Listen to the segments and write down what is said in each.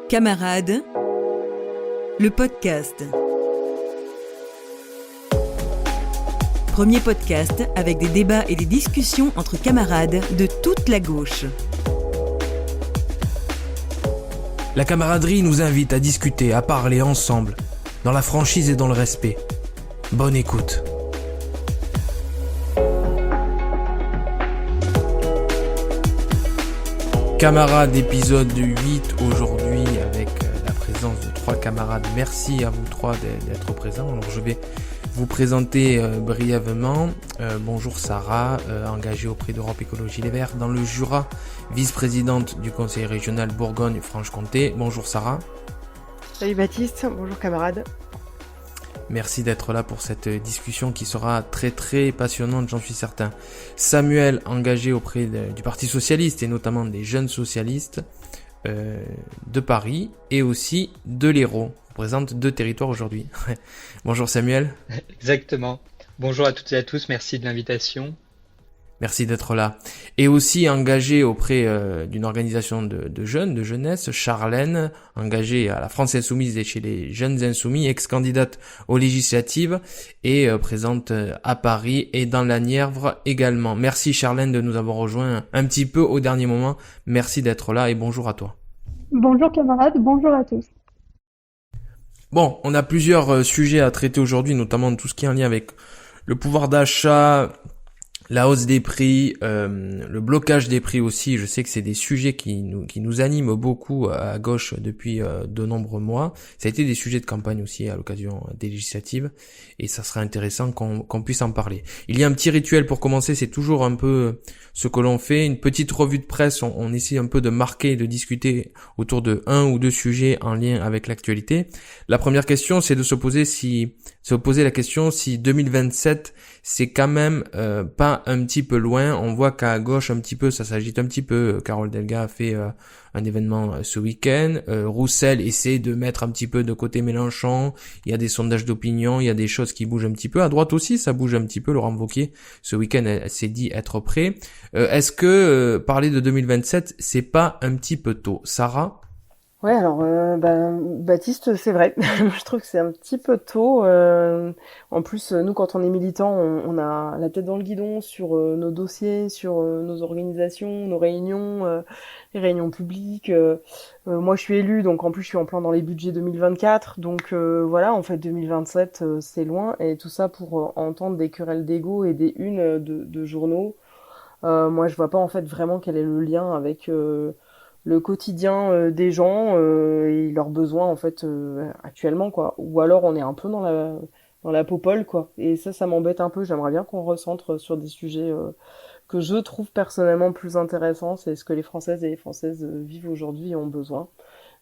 Camarades, le podcast. Premier podcast avec des débats et des discussions entre camarades de toute la gauche. La camaraderie nous invite à discuter, à parler ensemble, dans la franchise et dans le respect. Bonne écoute. Camarades, épisode 8 aujourd'hui avec la présence de 3 camarades. Merci à vous 3 d'être présents. Alors je vais vous présenter brièvement. Bonjour Sarah, engagée auprès d'Europe Écologie Les Verts dans le Jura, vice-présidente du conseil régional Bourgogne-Franche-Comté. Bonjour Sarah. Salut Baptiste, bonjour camarades. Merci d'être là pour cette discussion qui sera très très passionnante, j'en suis certain. Samuel, engagé auprès du Parti Socialiste et notamment des jeunes socialistes de Paris et aussi de l'Hérault. On présente 2 territoires aujourd'hui. Bonjour Samuel. Exactement. Bonjour à toutes et à tous, merci de l'invitation. Merci d'être là. Et aussi engagé auprès d'une organisation de jeunes, de jeunesse, Charlène, engagée à la France Insoumise et chez les Jeunes Insoumis, ex-candidate aux législatives et présente à Paris et dans la Nièvre également. Merci Charlène de nous avoir rejoints un petit peu au dernier moment. Merci d'être là et bonjour à toi. Bonjour camarades, bonjour à tous. Bon, on a plusieurs sujets à traiter aujourd'hui, notamment tout ce qui est en lien avec le pouvoir d'achat, la hausse des prix, le blocage des prix aussi. Je sais que c'est des sujets qui nous animent beaucoup à gauche depuis de nombreux mois. Ça a été des sujets de campagne aussi à l'occasion des législatives et ça serait intéressant qu'on puisse en parler. Il y a un petit rituel pour commencer, c'est toujours un peu ce que l'on fait, une petite revue de presse. On essaie un peu de marquer, de discuter autour de 1 ou 2 sujets en lien avec l'actualité. La première question, c'est de se poser la question si 2027 c'est quand même pas un petit peu loin. On voit qu'à gauche un petit peu ça s'agite un petit peu. Carole Delga a fait un événement ce week-end. Roussel essaie de mettre un petit peu de côté Mélenchon. Il y a des sondages d'opinion, il y a des choses qui bougent un petit peu. À droite aussi ça bouge un petit peu. Laurent Wauquiez ce week-end elle s'est dit être prêt. Est-ce que parler de 2027 c'est pas un petit peu tôt, Sarah? Ouais, alors Baptiste, c'est vrai. Je trouve que c'est un petit peu tôt. En plus, nous, quand on est militant, on a la tête dans le guidon sur nos dossiers, sur nos organisations, nos réunions, les réunions publiques. Moi, je suis élue, donc en plus, je suis en plein dans les budgets 2024. Donc voilà, en fait, 2027, c'est loin. Et tout ça pour entendre des querelles d'ego et des unes de journaux. Moi, je vois pas en fait vraiment quel est le lien avec le quotidien des gens et leurs besoins en fait actuellement quoi. Ou alors on est un peu dans la popole quoi. Et ça m'embête un peu. J'aimerais bien qu'on recentre sur des sujets que je trouve personnellement plus intéressants. C'est ce que les Françaises et les Françaises vivent aujourd'hui et ont besoin.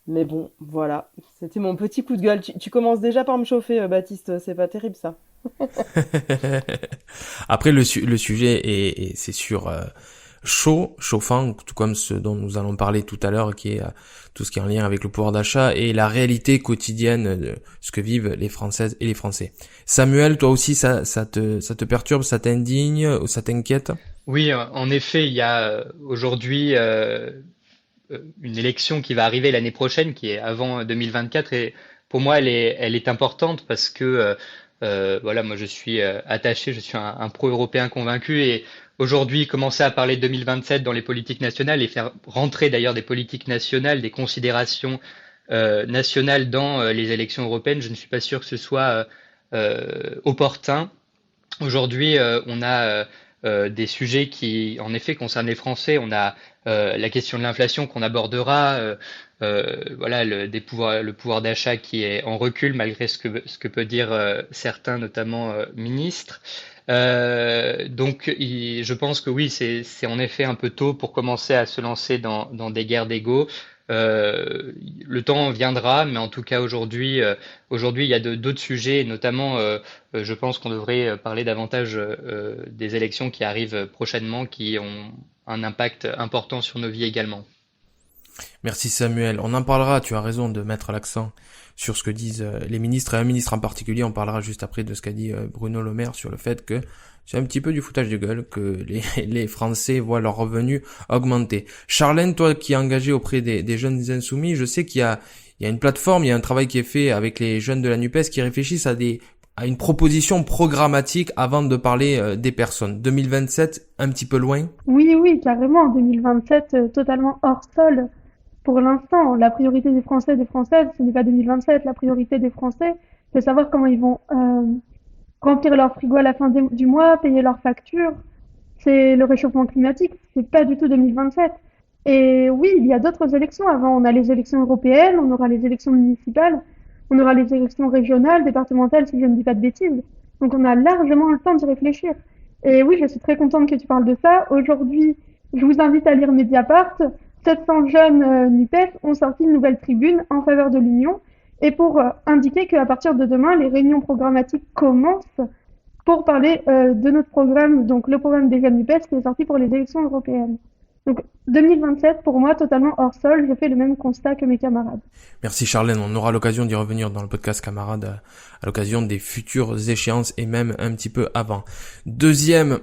Mais bon, voilà. C'était mon petit coup de gueule. Tu commences déjà par me chauffer, Baptiste. C'est pas terrible ça. Après le sujet est c'est sûr chauffant, tout comme ce dont nous allons parler tout à l'heure, qui est tout ce qui est en lien avec le pouvoir d'achat et la réalité quotidienne de ce que vivent les Françaises et les Français. Samuel, toi aussi, ça te perturbe, ça t'indigne, ou ça t'inquiète? Oui, en effet, il y a aujourd'hui une élection qui va arriver l'année prochaine, qui est avant 2024, et pour moi, elle est importante parce que voilà, moi je suis attaché, je suis un pro-européen convaincu, et aujourd'hui, commencer à parler de 2027 dans les politiques nationales et faire rentrer d'ailleurs des politiques nationales, des considérations nationales dans les élections européennes, je ne suis pas sûr que ce soit opportun. Aujourd'hui, on a des sujets qui, en effet, concernent les Français. On a la question de l'inflation qu'on abordera, voilà, le pouvoir d'achat qui est en recul malgré ce que peut dire certains, notamment ministres. Je pense que oui, c'est en effet un peu tôt pour commencer à se lancer dans des guerres d'ego. Le temps viendra, mais en tout cas aujourd'hui il y a d'autres sujets, et notamment je pense qu'on devrait parler davantage des élections qui arrivent prochainement, qui ont un impact important sur nos vies également. Merci Samuel. On en parlera, tu as raison de mettre l'accent sur ce que disent les ministres, et un ministre en particulier. On parlera juste après de ce qu'a dit Bruno Le Maire sur le fait que c'est un petit peu du foutage de gueule que les Français voient leurs revenus augmenter. Charlène, toi qui es engagée auprès des jeunes insoumis, je sais qu'il y a une plateforme, il y a un travail qui est fait avec les jeunes de la NUPES qui réfléchissent à une proposition programmatique avant de parler des personnes. 2027, un petit peu loin? Oui, oui, carrément, 2027, totalement hors sol. Pour l'instant, la priorité des Français et des Françaises, ce n'est pas 2027. La priorité des Français, c'est savoir comment ils vont remplir leur frigo à la fin du mois, payer leurs factures. C'est le réchauffement climatique, c'est pas du tout 2027. Et oui, il y a d'autres élections avant. On a les élections européennes, on aura les élections municipales, on aura les élections régionales, départementales, si je ne dis pas de bêtises. Donc on a largement le temps d'y réfléchir. Et oui, je suis très contente que tu parles de ça. Aujourd'hui, je vous invite à lire Mediapart. 700 jeunes NUPES ont sorti une nouvelle tribune en faveur de l'Union et pour indiquer qu'à partir de demain, les réunions programmatiques commencent pour parler de notre programme, donc le programme des jeunes NUPES qui est sorti pour les élections européennes. Donc 2027, pour moi, totalement hors sol, je fais le même constat que mes camarades. Merci Charlène, on aura l'occasion d'y revenir dans le podcast camarades à l'occasion des futures échéances et même un petit peu avant. Deuxième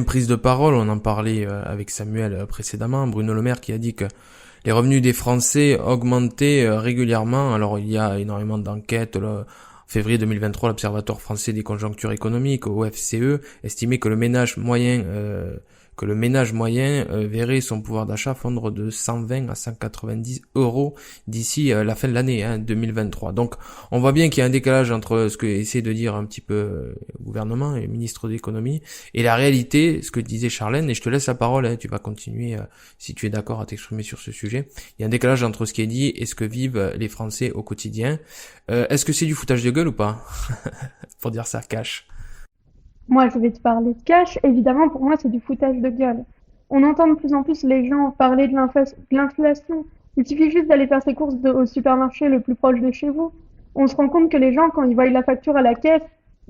prise de parole, on en parlait avec Samuel précédemment, Bruno Le Maire qui a dit que les revenus des Français augmentaient régulièrement. Alors il y a énormément d'enquêtes. En février 2023, l'Observatoire français des conjonctures économiques, OFCE, estimait que le ménage moyen verrait son pouvoir d'achat fondre de 120 à 190 euros d'ici la fin de l'année 2023. Donc on voit bien qu'il y a un décalage entre ce que essaie de dire un petit peu le gouvernement et le ministre de l'économie et la réalité, ce que disait Charlène, et je te laisse la parole, tu vas continuer si tu es d'accord à t'exprimer sur ce sujet. Il y a un décalage entre ce qui est dit et ce que vivent les Français au quotidien. Est-ce que c'est du foutage de gueule ou pas? Pour dire ça cash. Moi, je vais te parler de cash. Évidemment, pour moi, c'est du foutage de gueule. On entend de plus en plus les gens parler de l'inflation. Il suffit juste d'aller faire ses courses au supermarché le plus proche de chez vous. On se rend compte que les gens, quand ils voient la facture à la caisse,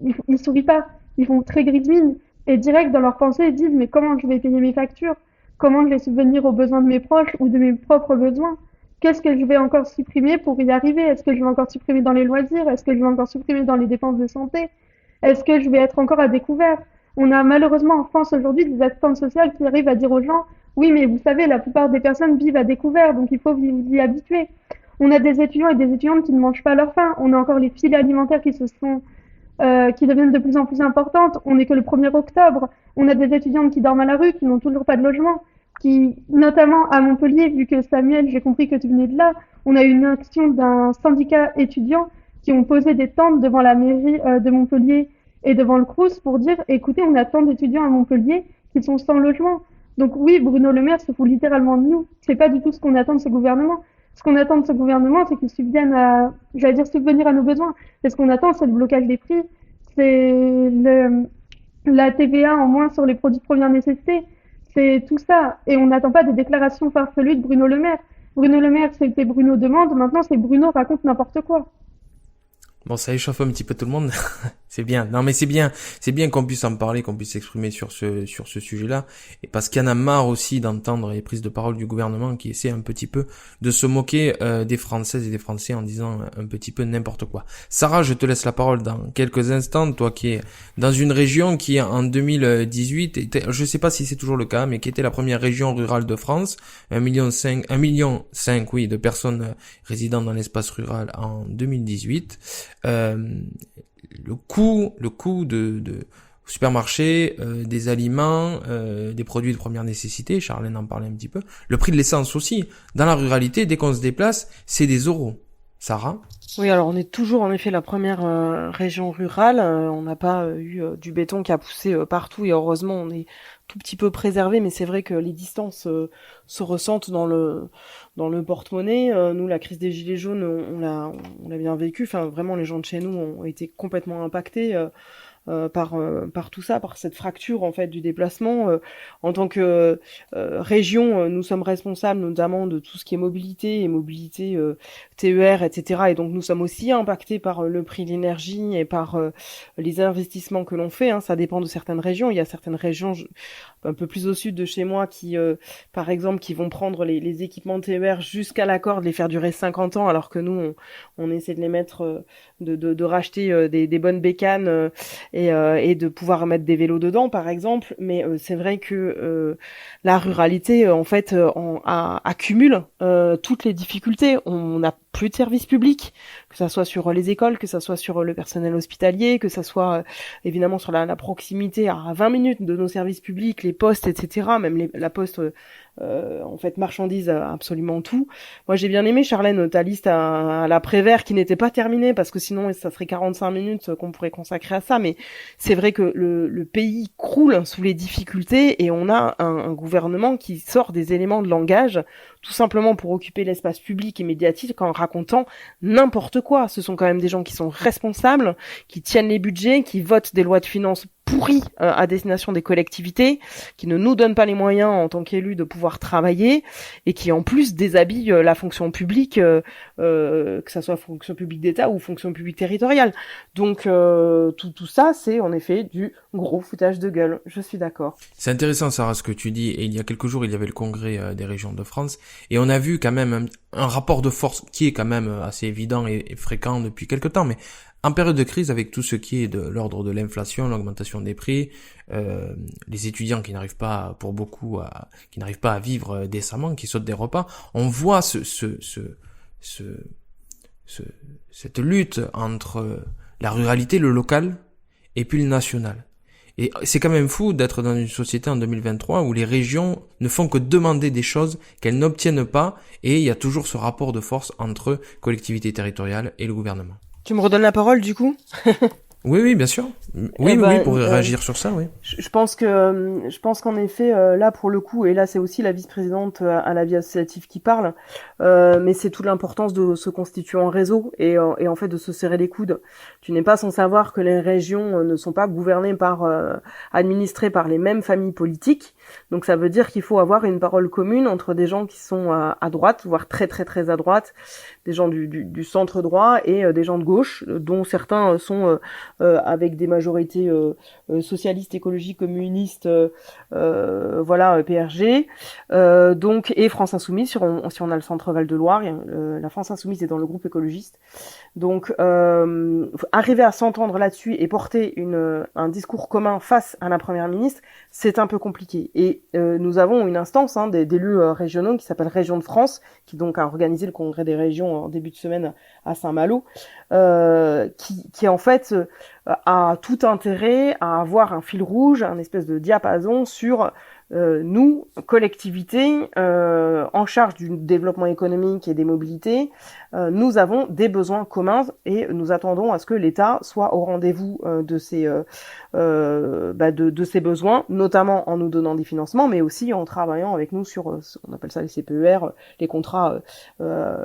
ils sourient pas. Ils font très grise mine. Et direct, dans leur pensée, ils disent, mais comment je vais payer mes factures? Comment je vais subvenir aux besoins de mes proches ou de mes propres besoins? Qu'est-ce que je vais encore supprimer pour y arriver? Est-ce que je vais encore supprimer dans les loisirs? Est-ce que je vais encore supprimer dans les dépenses de santé? Est-ce que je vais être encore à découvert? On a malheureusement en France aujourd'hui des assistantes sociales qui arrivent à dire aux gens, oui, mais vous savez, la plupart des personnes vivent à découvert, donc il faut vous y habituer. On a des étudiants et des étudiantes qui ne mangent pas leur faim. On a encore les filets alimentaires qui deviennent de plus en plus importantes. On n'est que le 1er octobre. On a des étudiantes qui dorment à la rue, qui n'ont toujours pas de logement, qui, notamment à Montpellier, vu que Samuel, j'ai compris que tu venais de là, on a eu une action d'un syndicat étudiant qui ont posé des tentes devant la mairie de Montpellier et devant le Crous pour dire, écoutez, on a tant d'étudiants à Montpellier qui sont sans logement. Donc oui, Bruno Le Maire se fout littéralement de nous. C'est pas du tout ce qu'on attend de ce gouvernement. Ce qu'on attend de ce gouvernement, c'est qu'il subvienne subvenir à nos besoins. Et ce qu'on attend, c'est le blocage des prix, c'est la TVA en moins sur les produits de première nécessité. C'est tout ça. Et on n'attend pas des déclarations farfelues de Bruno Le Maire. Bruno Le Maire, c'était Bruno demande, maintenant c'est Bruno raconte n'importe quoi. Bon, ça échauffe un petit peu tout le monde. C'est bien. Non, mais c'est bien qu'on puisse en parler, qu'on puisse s'exprimer sur ce sujet-là. Et parce qu'il y en a marre aussi d'entendre les prises de parole du gouvernement qui essaie un petit peu de se moquer des Françaises et des Français en disant un petit peu n'importe quoi. Sarah, je te laisse la parole dans quelques instants. Toi qui es dans une région qui en 2018 était, je sais pas si c'est toujours le cas, mais qui était la première région rurale de France. 1,5 million, oui, de personnes résidant dans l'espace rural en 2018. Le coût de au supermarché, des aliments, des produits de première nécessité, Charlène en parlait un petit peu, le prix de l'essence aussi, dans la ruralité, dès qu'on se déplace, c'est des euros. Sarah? Oui, alors on est toujours en effet la première région rurale. On n'a pas eu du béton qui a poussé partout et heureusement on est tout petit peu préservé, mais c'est vrai que les distances se ressentent dans le porte-monnaie. Nous, la crise des gilets jaunes, on l'a bien vécu. Enfin, vraiment, les gens de chez nous ont été complètement impactés. par tout ça, par cette fracture en fait du déplacement. En tant que région, nous sommes responsables notamment de tout ce qui est mobilité et mobilité TER, etc. Et donc nous sommes aussi impactés par le prix de l'énergie et par les investissements que l'on fait. Ça dépend de certaines régions. Il y a certaines régions un peu plus au sud de chez moi qui, par exemple, qui vont prendre les équipements TER jusqu'à la corde, les faire durer 50 ans, alors que nous, on essaie de les mettre, de racheter des bonnes bécanes et de pouvoir mettre des vélos dedans, par exemple. Mais c'est vrai que la ruralité, en fait, accumule toutes les difficultés. On n'a plus de services publics, que ça soit sur les écoles, que ça soit sur le personnel hospitalier, que ça soit évidemment sur la proximité à 20 minutes de nos services publics, les postes, etc. Même la poste, en fait, marchandise absolument tout. Moi, j'ai bien aimé, Charlène, ta liste à la Prévert qui n'était pas terminée, parce que sinon, ça serait 45 minutes qu'on pourrait consacrer à ça. Mais c'est vrai que le pays croule sous les difficultés et on a un gouvernement qui sort des éléments de langage tout simplement pour occuper l'espace public et médiatique en racontant n'importe quoi. Ce sont quand même des gens qui sont responsables, qui tiennent les budgets, qui votent des lois de finances pourries à destination des collectivités, qui ne nous donnent pas les moyens en tant qu'élus de pouvoir travailler et qui en plus déshabillent la fonction publique, que ça soit fonction publique d'État ou fonction publique territoriale. Donc tout ça, c'est en effet du gros foutage de gueule. Je suis d'accord. C'est intéressant, Sarah, ce que tu dis. Et il y a quelques jours, il y avait le congrès des régions de France. Et on a vu quand même un rapport de force qui est quand même assez évident et fréquent depuis quelque temps. Mais en période de crise, avec tout ce qui est de l'ordre de l'inflation, l'augmentation des prix, les étudiants qui n'arrivent pas, pour beaucoup, qui n'arrivent pas à vivre décemment, qui sautent des repas, on voit cette lutte entre la ruralité, le local, et puis le national. Et c'est quand même fou d'être dans une société en 2023 où les régions ne font que demander des choses qu'elles n'obtiennent pas, et il y a toujours ce rapport de force entre collectivités territoriales et le gouvernement. Tu me redonnes la parole du coup? Oui, bien sûr. Oui, pour réagir sur ça, oui. Je pense qu'en effet, là pour le coup, et là c'est aussi la vice-présidente à la vie associative qui parle, mais c'est toute l'importance de se constituer en réseau et en fait de se serrer les coudes. Tu n'es pas sans savoir que les régions ne sont pas gouvernées administrées par les mêmes familles politiques. Donc ça veut dire qu'il faut avoir une parole commune entre des gens qui sont à droite, voire très très très à droite, des gens du centre droit et des gens de gauche, dont certains sont avec des majorités socialistes, écologiques, communistes, PRG, donc et France Insoumise si on a le centre Val de Loire, la France Insoumise est dans le groupe écologiste. Donc arriver à s'entendre là-dessus et porter un discours commun face à la première ministre, c'est un peu compliqué. Et nous avons une instance d'élus régionaux qui s'appelle Région de France, qui donc a organisé le congrès des régions en début de semaine à Saint-Malo, qui en fait a tout intérêt à avoir un fil rouge, un espèce de diapason sur nous, collectivités, en charge du développement économique et des mobilités, nous avons des besoins communs et nous attendons à ce que l'État soit au rendez-vous de ces besoins, notamment en nous donnant des financements, mais aussi en travaillant avec nous sur, on appelle ça les CPER, les contrats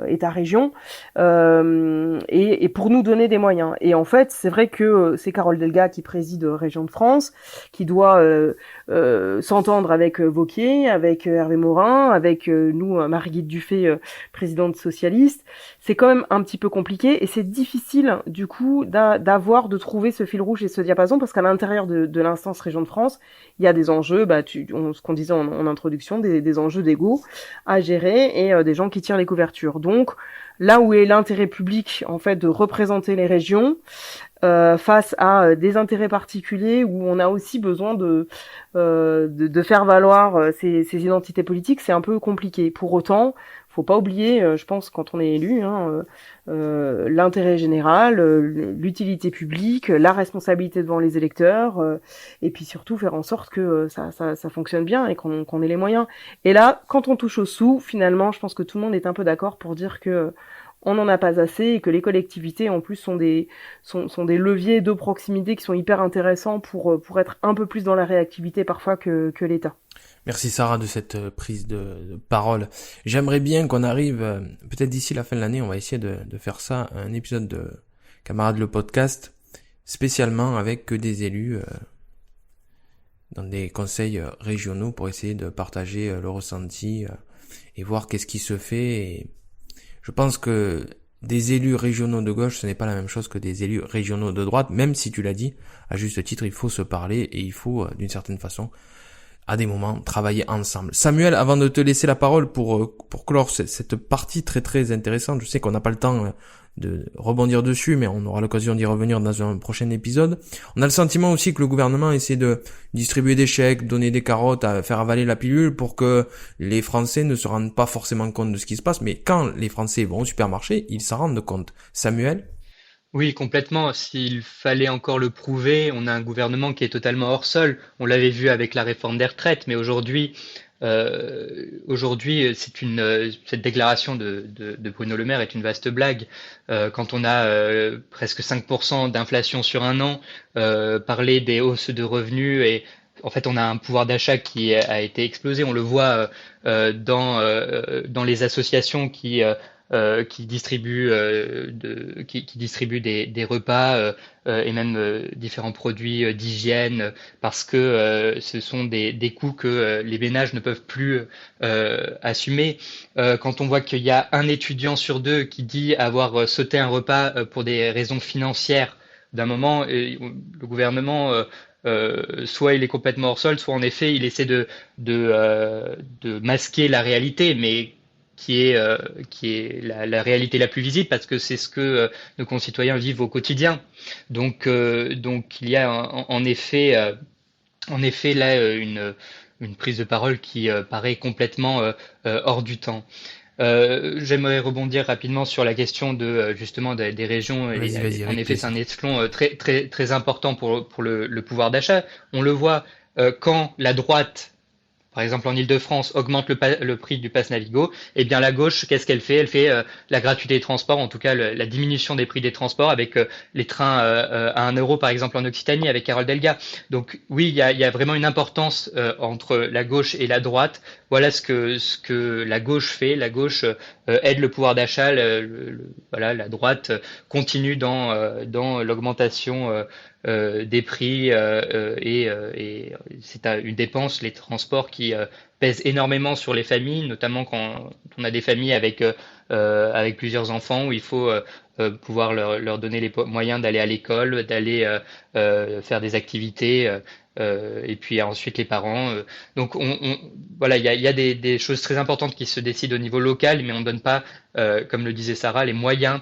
État-région, et pour nous donner des moyens. Et en fait, c'est vrai que c'est Carole Delga qui préside Région de France, qui doit s'entendre avec Wauquiez, avec Hervé Morin, avec nous, Marie-Guide Dufay, présidente socialiste. C'est quand même un petit peu compliqué et c'est difficile du coup de trouver ce fil rouge et ce diapason, parce qu'à l'intérieur de l'instance Région de France, il y a des enjeux, ce qu'on disait en introduction, des enjeux d'ego à gérer et des gens qui tirent les couvertures. Donc là où est l'intérêt public en fait de représenter les régions face à des intérêts particuliers où on a aussi besoin de faire valoir ces identités politiques, c'est un peu compliqué. Pour autant, faut pas oublier, je pense, quand on est élu, l'intérêt général, l'utilité publique, la responsabilité devant les électeurs, et puis surtout faire en sorte que ça fonctionne bien et qu'on ait les moyens. Et là, quand on touche aux sous, finalement, je pense que tout le monde est un peu d'accord pour dire que on n'en a pas assez et que les collectivités en plus sont des leviers de proximité qui sont hyper intéressants pour être un peu plus dans la réactivité parfois que l'État. Merci Sarah de cette prise de parole. J'aimerais bien qu'on arrive, peut-être d'ici la fin de l'année, on va essayer de faire ça, un épisode de Camarades le podcast spécialement avec que des élus dans des conseils régionaux pour essayer de partager le ressenti et voir qu'est-ce qui se fait. Et je pense que des élus régionaux de gauche, ce n'est pas la même chose que des élus régionaux de droite, même si tu l'as dit, à juste titre, il faut se parler et il faut, d'une certaine façon, à des moments, travailler ensemble. Samuel, avant de te laisser la parole pour clore cette partie très très intéressante, je sais qu'on n'a pas le temps de rebondir dessus, mais on aura l'occasion d'y revenir dans un prochain épisode. On a le sentiment aussi que le gouvernement essaie de distribuer des chèques, donner des carottes, à faire avaler la pilule pour que les Français ne se rendent pas forcément compte de ce qui se passe, mais quand les Français vont au supermarché, ils s'en rendent compte. Samuel? Oui, complètement. S'il fallait encore le prouver, on a un gouvernement qui est totalement hors sol. On l'avait vu avec la réforme des retraites, mais cette déclaration de Bruno Le Maire est une vaste blague. Quand on a presque 5% d'inflation sur un an, parler des hausses de revenus et en fait, on a un pouvoir d'achat qui a été explosé. On le voit dans les associations qui distribuent qui distribuent des repas et même différents produits d'hygiène parce que ce sont des coûts que les ménages ne peuvent plus assumer. Quand on voit qu'il y a un étudiant sur deux qui dit avoir sauté un repas pour des raisons financières, d'un moment, le gouvernement soit il est complètement hors sol, soit en effet il essaie de masquer la réalité, mais qui est la réalité la plus visible parce que c'est ce que nos concitoyens vivent au quotidien. Donc il y a en effet là une prise de parole qui paraît complètement hors du temps. J'aimerais rebondir rapidement sur la question de justement des régions. Vas-y, En avec effet, c'est plaisir. un échelon très très très important pour le pouvoir d'achat. On le voit quand la droite, par exemple en Île-de-France, augmente le prix du pass Navigo, et bien la gauche, qu'est-ce qu'elle fait? Elle fait la gratuité des transports, en tout cas la diminution des prix des transports avec les trains à 1 euro par exemple en Occitanie avec Carole Delga. Donc oui, il y a vraiment une importance entre la gauche et la droite. Voilà ce que la gauche fait. La gauche aide le pouvoir d'achat. Voilà, la droite continue dans l'augmentation des prix et c'est une dépense, les transports qui pèsent énormément sur les familles, notamment quand on a des familles avec plusieurs enfants où il faut pouvoir leur donner les moyens d'aller à l'école, d'aller faire des activités. Et puis ensuite les parents. Donc voilà, il y a des choses très importantes qui se décident au niveau local, mais on ne donne pas, comme le disait Sarah, les moyens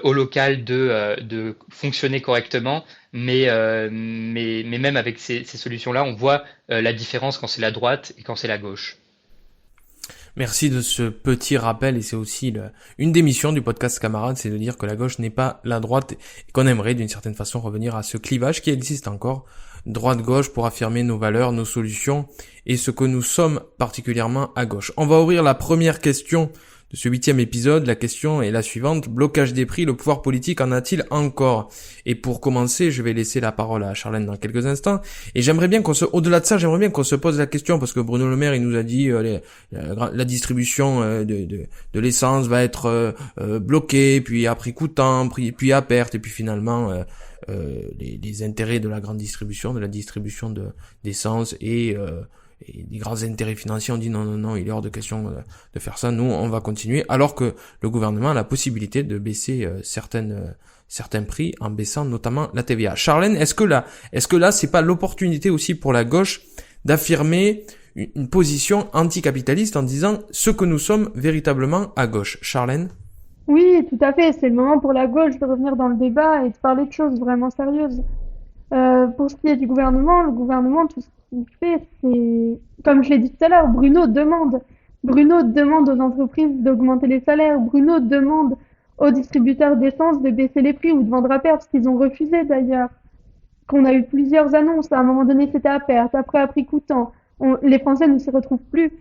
au local de fonctionner correctement. Mais même avec ces solutions-là, on voit la différence quand c'est la droite et quand c'est la gauche. Merci de ce petit rappel et c'est aussi une des missions du podcast Camarades, c'est de dire que la gauche n'est pas la droite et qu'on aimerait d'une certaine façon revenir à ce clivage qui existe encore, droite-gauche, pour affirmer nos valeurs, nos solutions et ce que nous sommes particulièrement à gauche. On va ouvrir la première question de ce 8e épisode. La question est la suivante: blocage des prix, le pouvoir politique en a-t-il encore? Et pour commencer, je vais laisser la parole à Charlène dans quelques instants. Et j'aimerais bien au-delà de ça, j'aimerais bien qu'on se pose la question, parce que Bruno Le Maire, il nous a dit la distribution de l'essence va être bloquée, puis à prix coûtant, puis à perte, et puis finalement les intérêts de la grande distribution, de la distribution d'essence et des grands intérêts financiers ont dit non, il est hors de question de faire ça, nous on va continuer, alors que le gouvernement a la possibilité de baisser certains prix en baissant notamment la TVA. Charlène, est-ce que là c'est pas l'opportunité aussi pour la gauche d'affirmer une position anticapitaliste en disant ce que nous sommes véritablement à gauche? Charlène? Oui, tout à fait. C'est le moment pour la gauche de revenir dans le débat et de parler de choses vraiment sérieuses. Pour ce qui est du gouvernement, le gouvernement, tout ce qu'il fait, c'est, comme je l'ai dit tout à l'heure, Bruno demande. Bruno demande aux entreprises d'augmenter les salaires. Bruno demande aux distributeurs d'essence de baisser les prix ou de vendre à perte, ce qu'ils ont refusé d'ailleurs. Qu'on a eu plusieurs annonces. À un moment donné, c'était à perte, après à prix coûtant. Les Français ne s'y retrouvent plus.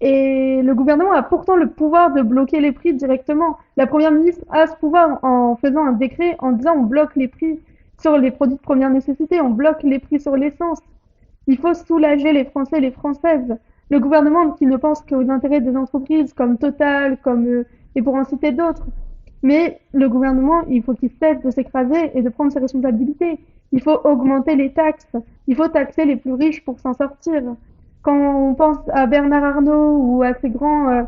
Et le gouvernement a pourtant le pouvoir de bloquer les prix directement. La première ministre a ce pouvoir en faisant un décret en disant on bloque les prix sur les produits de première nécessité, on bloque les prix sur l'essence. Il faut soulager les Français et les Françaises. Le gouvernement qui ne pense qu'aux intérêts des entreprises comme Total, et pour en citer d'autres. Mais le gouvernement, il faut qu'il cesse de s'écraser et de prendre ses responsabilités. Il faut augmenter les taxes. Il faut taxer les plus riches pour s'en sortir. Quand on pense à Bernard Arnault ou à ces grands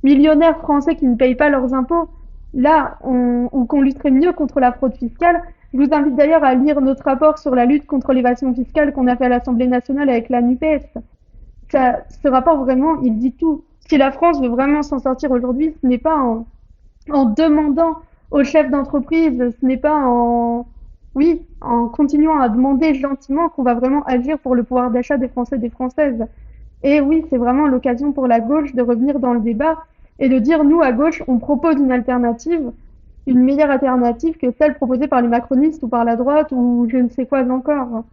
millionnaires français qui ne payent pas leurs impôts, là, ou qu'on lutterait mieux contre la fraude fiscale. Je vous invite d'ailleurs à lire notre rapport sur la lutte contre l'évasion fiscale qu'on a fait à l'Assemblée nationale avec la NUPES. Ce rapport, vraiment, il dit tout. Si la France veut vraiment s'en sortir aujourd'hui, ce n'est pas en demandant aux chefs d'entreprise, ce n'est pas en continuant à demander gentiment qu'on va vraiment agir pour le pouvoir d'achat des Français et des Françaises. Et oui, c'est vraiment l'occasion pour la gauche de revenir dans le débat et de dire, nous, à gauche, on propose une alternative, une meilleure alternative que celle proposée par les macronistes ou par la droite ou je ne sais quoi encore.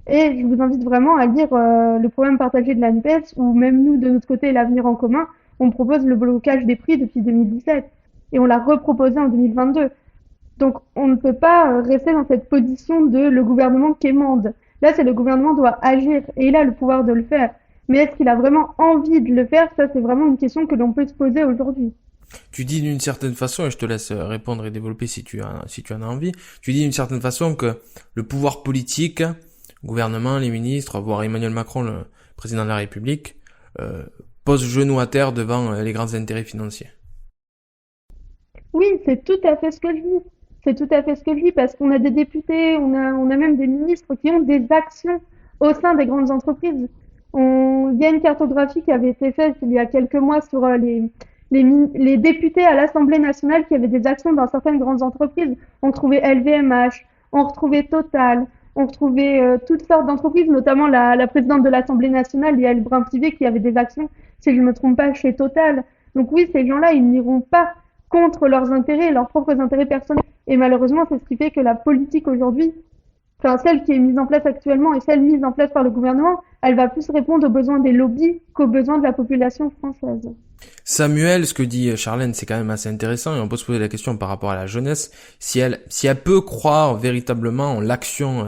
Et je vous invite vraiment à lire le programme partagé de la NUPES, où même nous, de notre côté, l'Avenir en commun, on propose le blocage des prix depuis 2017. Et on l'a reproposé en 2022. Donc on ne peut pas rester dans cette position de le gouvernement quémande. Là, c'est le gouvernement doit agir et il a le pouvoir de le faire. Mais est-ce qu'il a vraiment envie de le faire? Ça, c'est vraiment une question que l'on peut se poser aujourd'hui. Tu dis d'une certaine façon, et je te laisse répondre et développer si tu en as envie, tu dis d'une certaine façon que le pouvoir politique, le gouvernement, les ministres, voire Emmanuel Macron, le président de la République, pose genou à terre devant les grands intérêts financiers. Oui, c'est tout à fait ce que je dis. C'est tout à fait ce que je dis parce qu'on a des députés, on a même des ministres qui ont des actions au sein des grandes entreprises. Il y a une cartographie qui avait été faite il y a quelques mois sur les députés à l'Assemblée nationale qui avaient des actions dans certaines grandes entreprises. On trouvait LVMH, on retrouvait Total, on retrouvait toutes sortes d'entreprises, notamment la présidente de l'Assemblée nationale, Yael Braun-Pivet, qui avait des actions, si je ne me trompe pas, chez Total. Donc oui, ces gens-là, ils n'iront pas contre leurs intérêts, leurs propres intérêts personnels. Et malheureusement, c'est ce qui fait que la politique aujourd'hui, enfin celle qui est mise en place actuellement et celle mise en place par le gouvernement, elle va plus répondre aux besoins des lobbies qu'aux besoins de la population française. Samuel, ce que dit Charlène, c'est quand même assez intéressant et on peut se poser la question par rapport à la jeunesse, si elle peut croire véritablement en l'action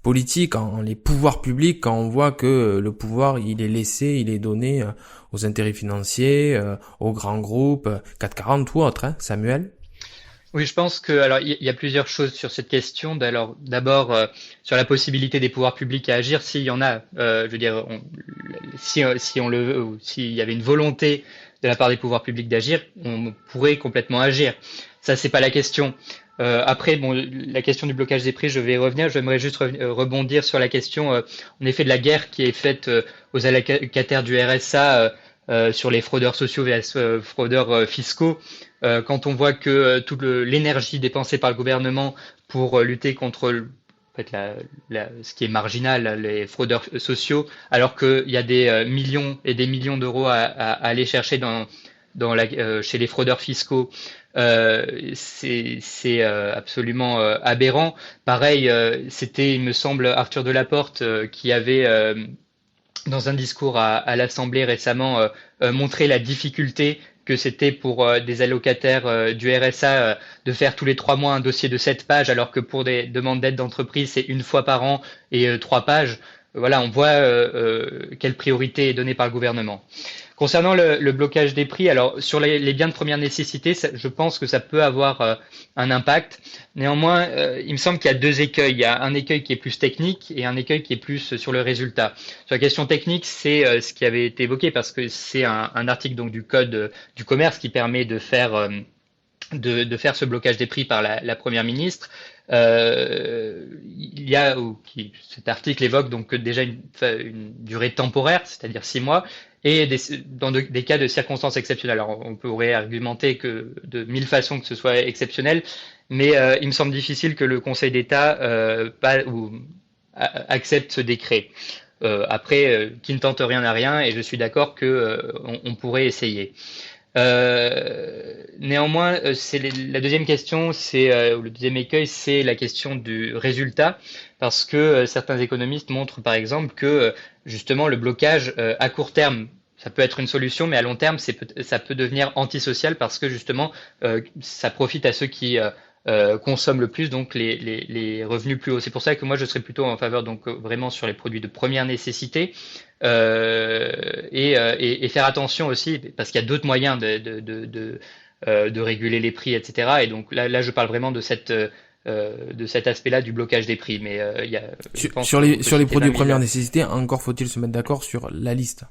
politique, en les pouvoirs publics, quand on voit que le pouvoir, il est laissé, il est donné aux intérêts financiers, aux grands groupes, 440 ou autres, hein, Samuel? Oui, je pense que alors il y a plusieurs choses sur cette question. Alors d'abord sur la possibilité des pouvoirs publics à agir, s'il y en a, je veux dire, si on le veut, ou s'il y avait une volonté de la part des pouvoirs publics d'agir, on pourrait complètement agir. Ça, c'est pas la question. Après, bon, la question du blocage des prix, je vais y revenir. J'aimerais juste rebondir sur la question, en effet, de la guerre qui est faite aux allocataires du RSA. Sur les fraudeurs sociaux vs fraudeurs fiscaux, quand on voit que toute l'énergie dépensée par le gouvernement pour lutter contre en fait, ce qui est marginal, les fraudeurs sociaux, alors qu'il y a des millions et des millions d'euros à aller chercher chez les fraudeurs fiscaux, c'est absolument aberrant. Pareil, c'était, il me semble, Arthur Delaporte qui avait dans un discours à l'Assemblée récemment, montrer la difficulté que c'était pour des allocataires du RSA de faire tous les 3 mois un dossier de 7 pages, alors que pour des demandes d'aide d'entreprise, c'est une fois par an et 3 pages. Voilà, on voit quelle priorité est donnée par le gouvernement. Concernant le blocage des prix, alors sur les biens de première nécessité, je pense que ça peut avoir un impact. Néanmoins, il me semble qu'il y a 2 écueils. Il y a un écueil qui est plus technique et un écueil qui est plus sur le résultat. Sur la question technique, c'est ce qui avait été évoqué parce que c'est un article donc du Code du commerce qui permet de faire ce blocage des prix par la Première ministre. Il y a cet article évoque donc déjà une durée temporaire, c'est-à-dire 6 mois, et dans des cas de circonstances exceptionnelles. Alors on pourrait argumenter que de 1000 façons que ce soit exceptionnel, mais il me semble difficile que le Conseil d'État accepte ce décret. Après, qui ne tente rien à rien, et je suis d'accord que on pourrait essayer. Néanmoins, la deuxième question, le deuxième écueil, c'est la question du résultat, parce que certains économistes montrent par exemple que justement le blocage à court terme, ça peut être une solution, mais à long terme, ça peut devenir antisocial parce que justement, ça profite à ceux qui consomment le plus, donc les revenus plus hauts. C'est pour ça que moi, je serais plutôt en faveur donc vraiment sur les produits de première nécessité. Et faire attention aussi parce qu'il y a d'autres moyens de réguler les prix, etc. Et donc là je parle vraiment de cette de cet aspect-là du blocage des prix. Mais il y a, je pense Sur qu'on les peut sur les citer produits 20 de 000. première nécessité, encore faut-il se mettre d'accord sur la liste.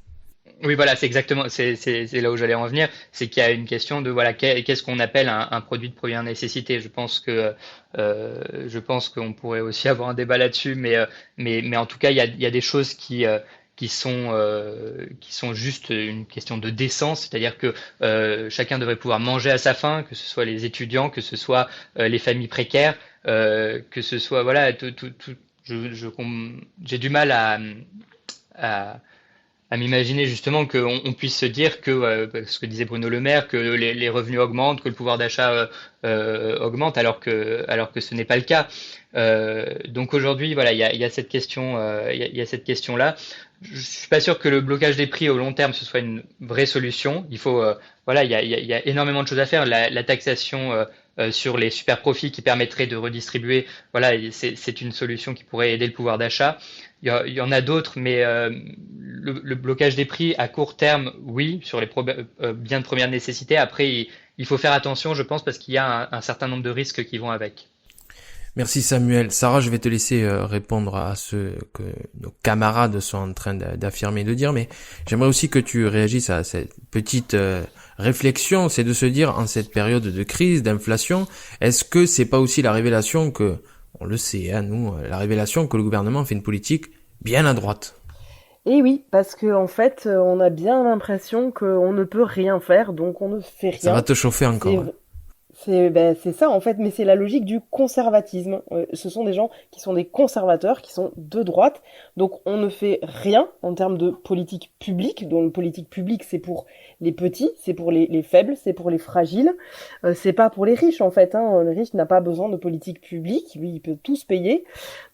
Oui, voilà, c'est exactement, c'est là où j'allais en venir, c'est qu'il y a une question de voilà, qu'est-ce qu'on appelle un produit de première nécessité. Je pense qu'on pourrait aussi avoir un débat là-dessus, mais en tout cas, il y a des choses qui sont juste une question de décence, c'est-à-dire que chacun devrait pouvoir manger à sa faim, que ce soit les étudiants, que ce soit les familles précaires, que ce soit voilà, j'ai du mal à à m'imaginer justement qu'on puisse se dire que, ce que disait Bruno Le Maire, que les revenus augmentent, que le pouvoir d'achat augmente, alors que ce n'est pas le cas. Donc aujourd'hui, voilà, il y a cette question, il y a cette question-là. Je suis pas sûr que le blocage des prix au long terme ce soit une vraie solution. Il faut, voilà, il y a énormément de choses à faire. La taxation sur les super profits qui permettrait de redistribuer, voilà, c'est une solution qui pourrait aider le pouvoir d'achat. Il y en a d'autres, mais le blocage des prix à court terme, oui, sur les biens de première nécessité. Après, il faut faire attention, je pense, parce qu'il y a un certain nombre de risques qui vont avec. Merci Samuel. Sarah, je vais te laisser répondre à ce que nos camarades sont en train d'affirmer et de dire, mais j'aimerais aussi que tu réagisses à cette petite réflexion, c'est de se dire, en cette période de crise, d'inflation, est-ce que c'est pas aussi la révélation que, on le sait, hein, nous, la révélation que le gouvernement fait une politique bien à droite? Et oui, parce que en fait, on a bien l'impression qu'on ne peut rien faire, donc on ne fait Ça va rien. te chauffer C'est encore, hein. c'est ça en fait, mais c'est la logique du conservatisme. Ce sont des gens qui sont des conservateurs, qui sont de droite, donc on ne fait rien en termes de politique publique. Donc politique publique, c'est pour les petits, c'est pour les faibles, c'est pour les fragiles. C'est pas pour les riches en fait. Hein. Le riche n'a pas besoin de politique publique, lui il peut tout se payer.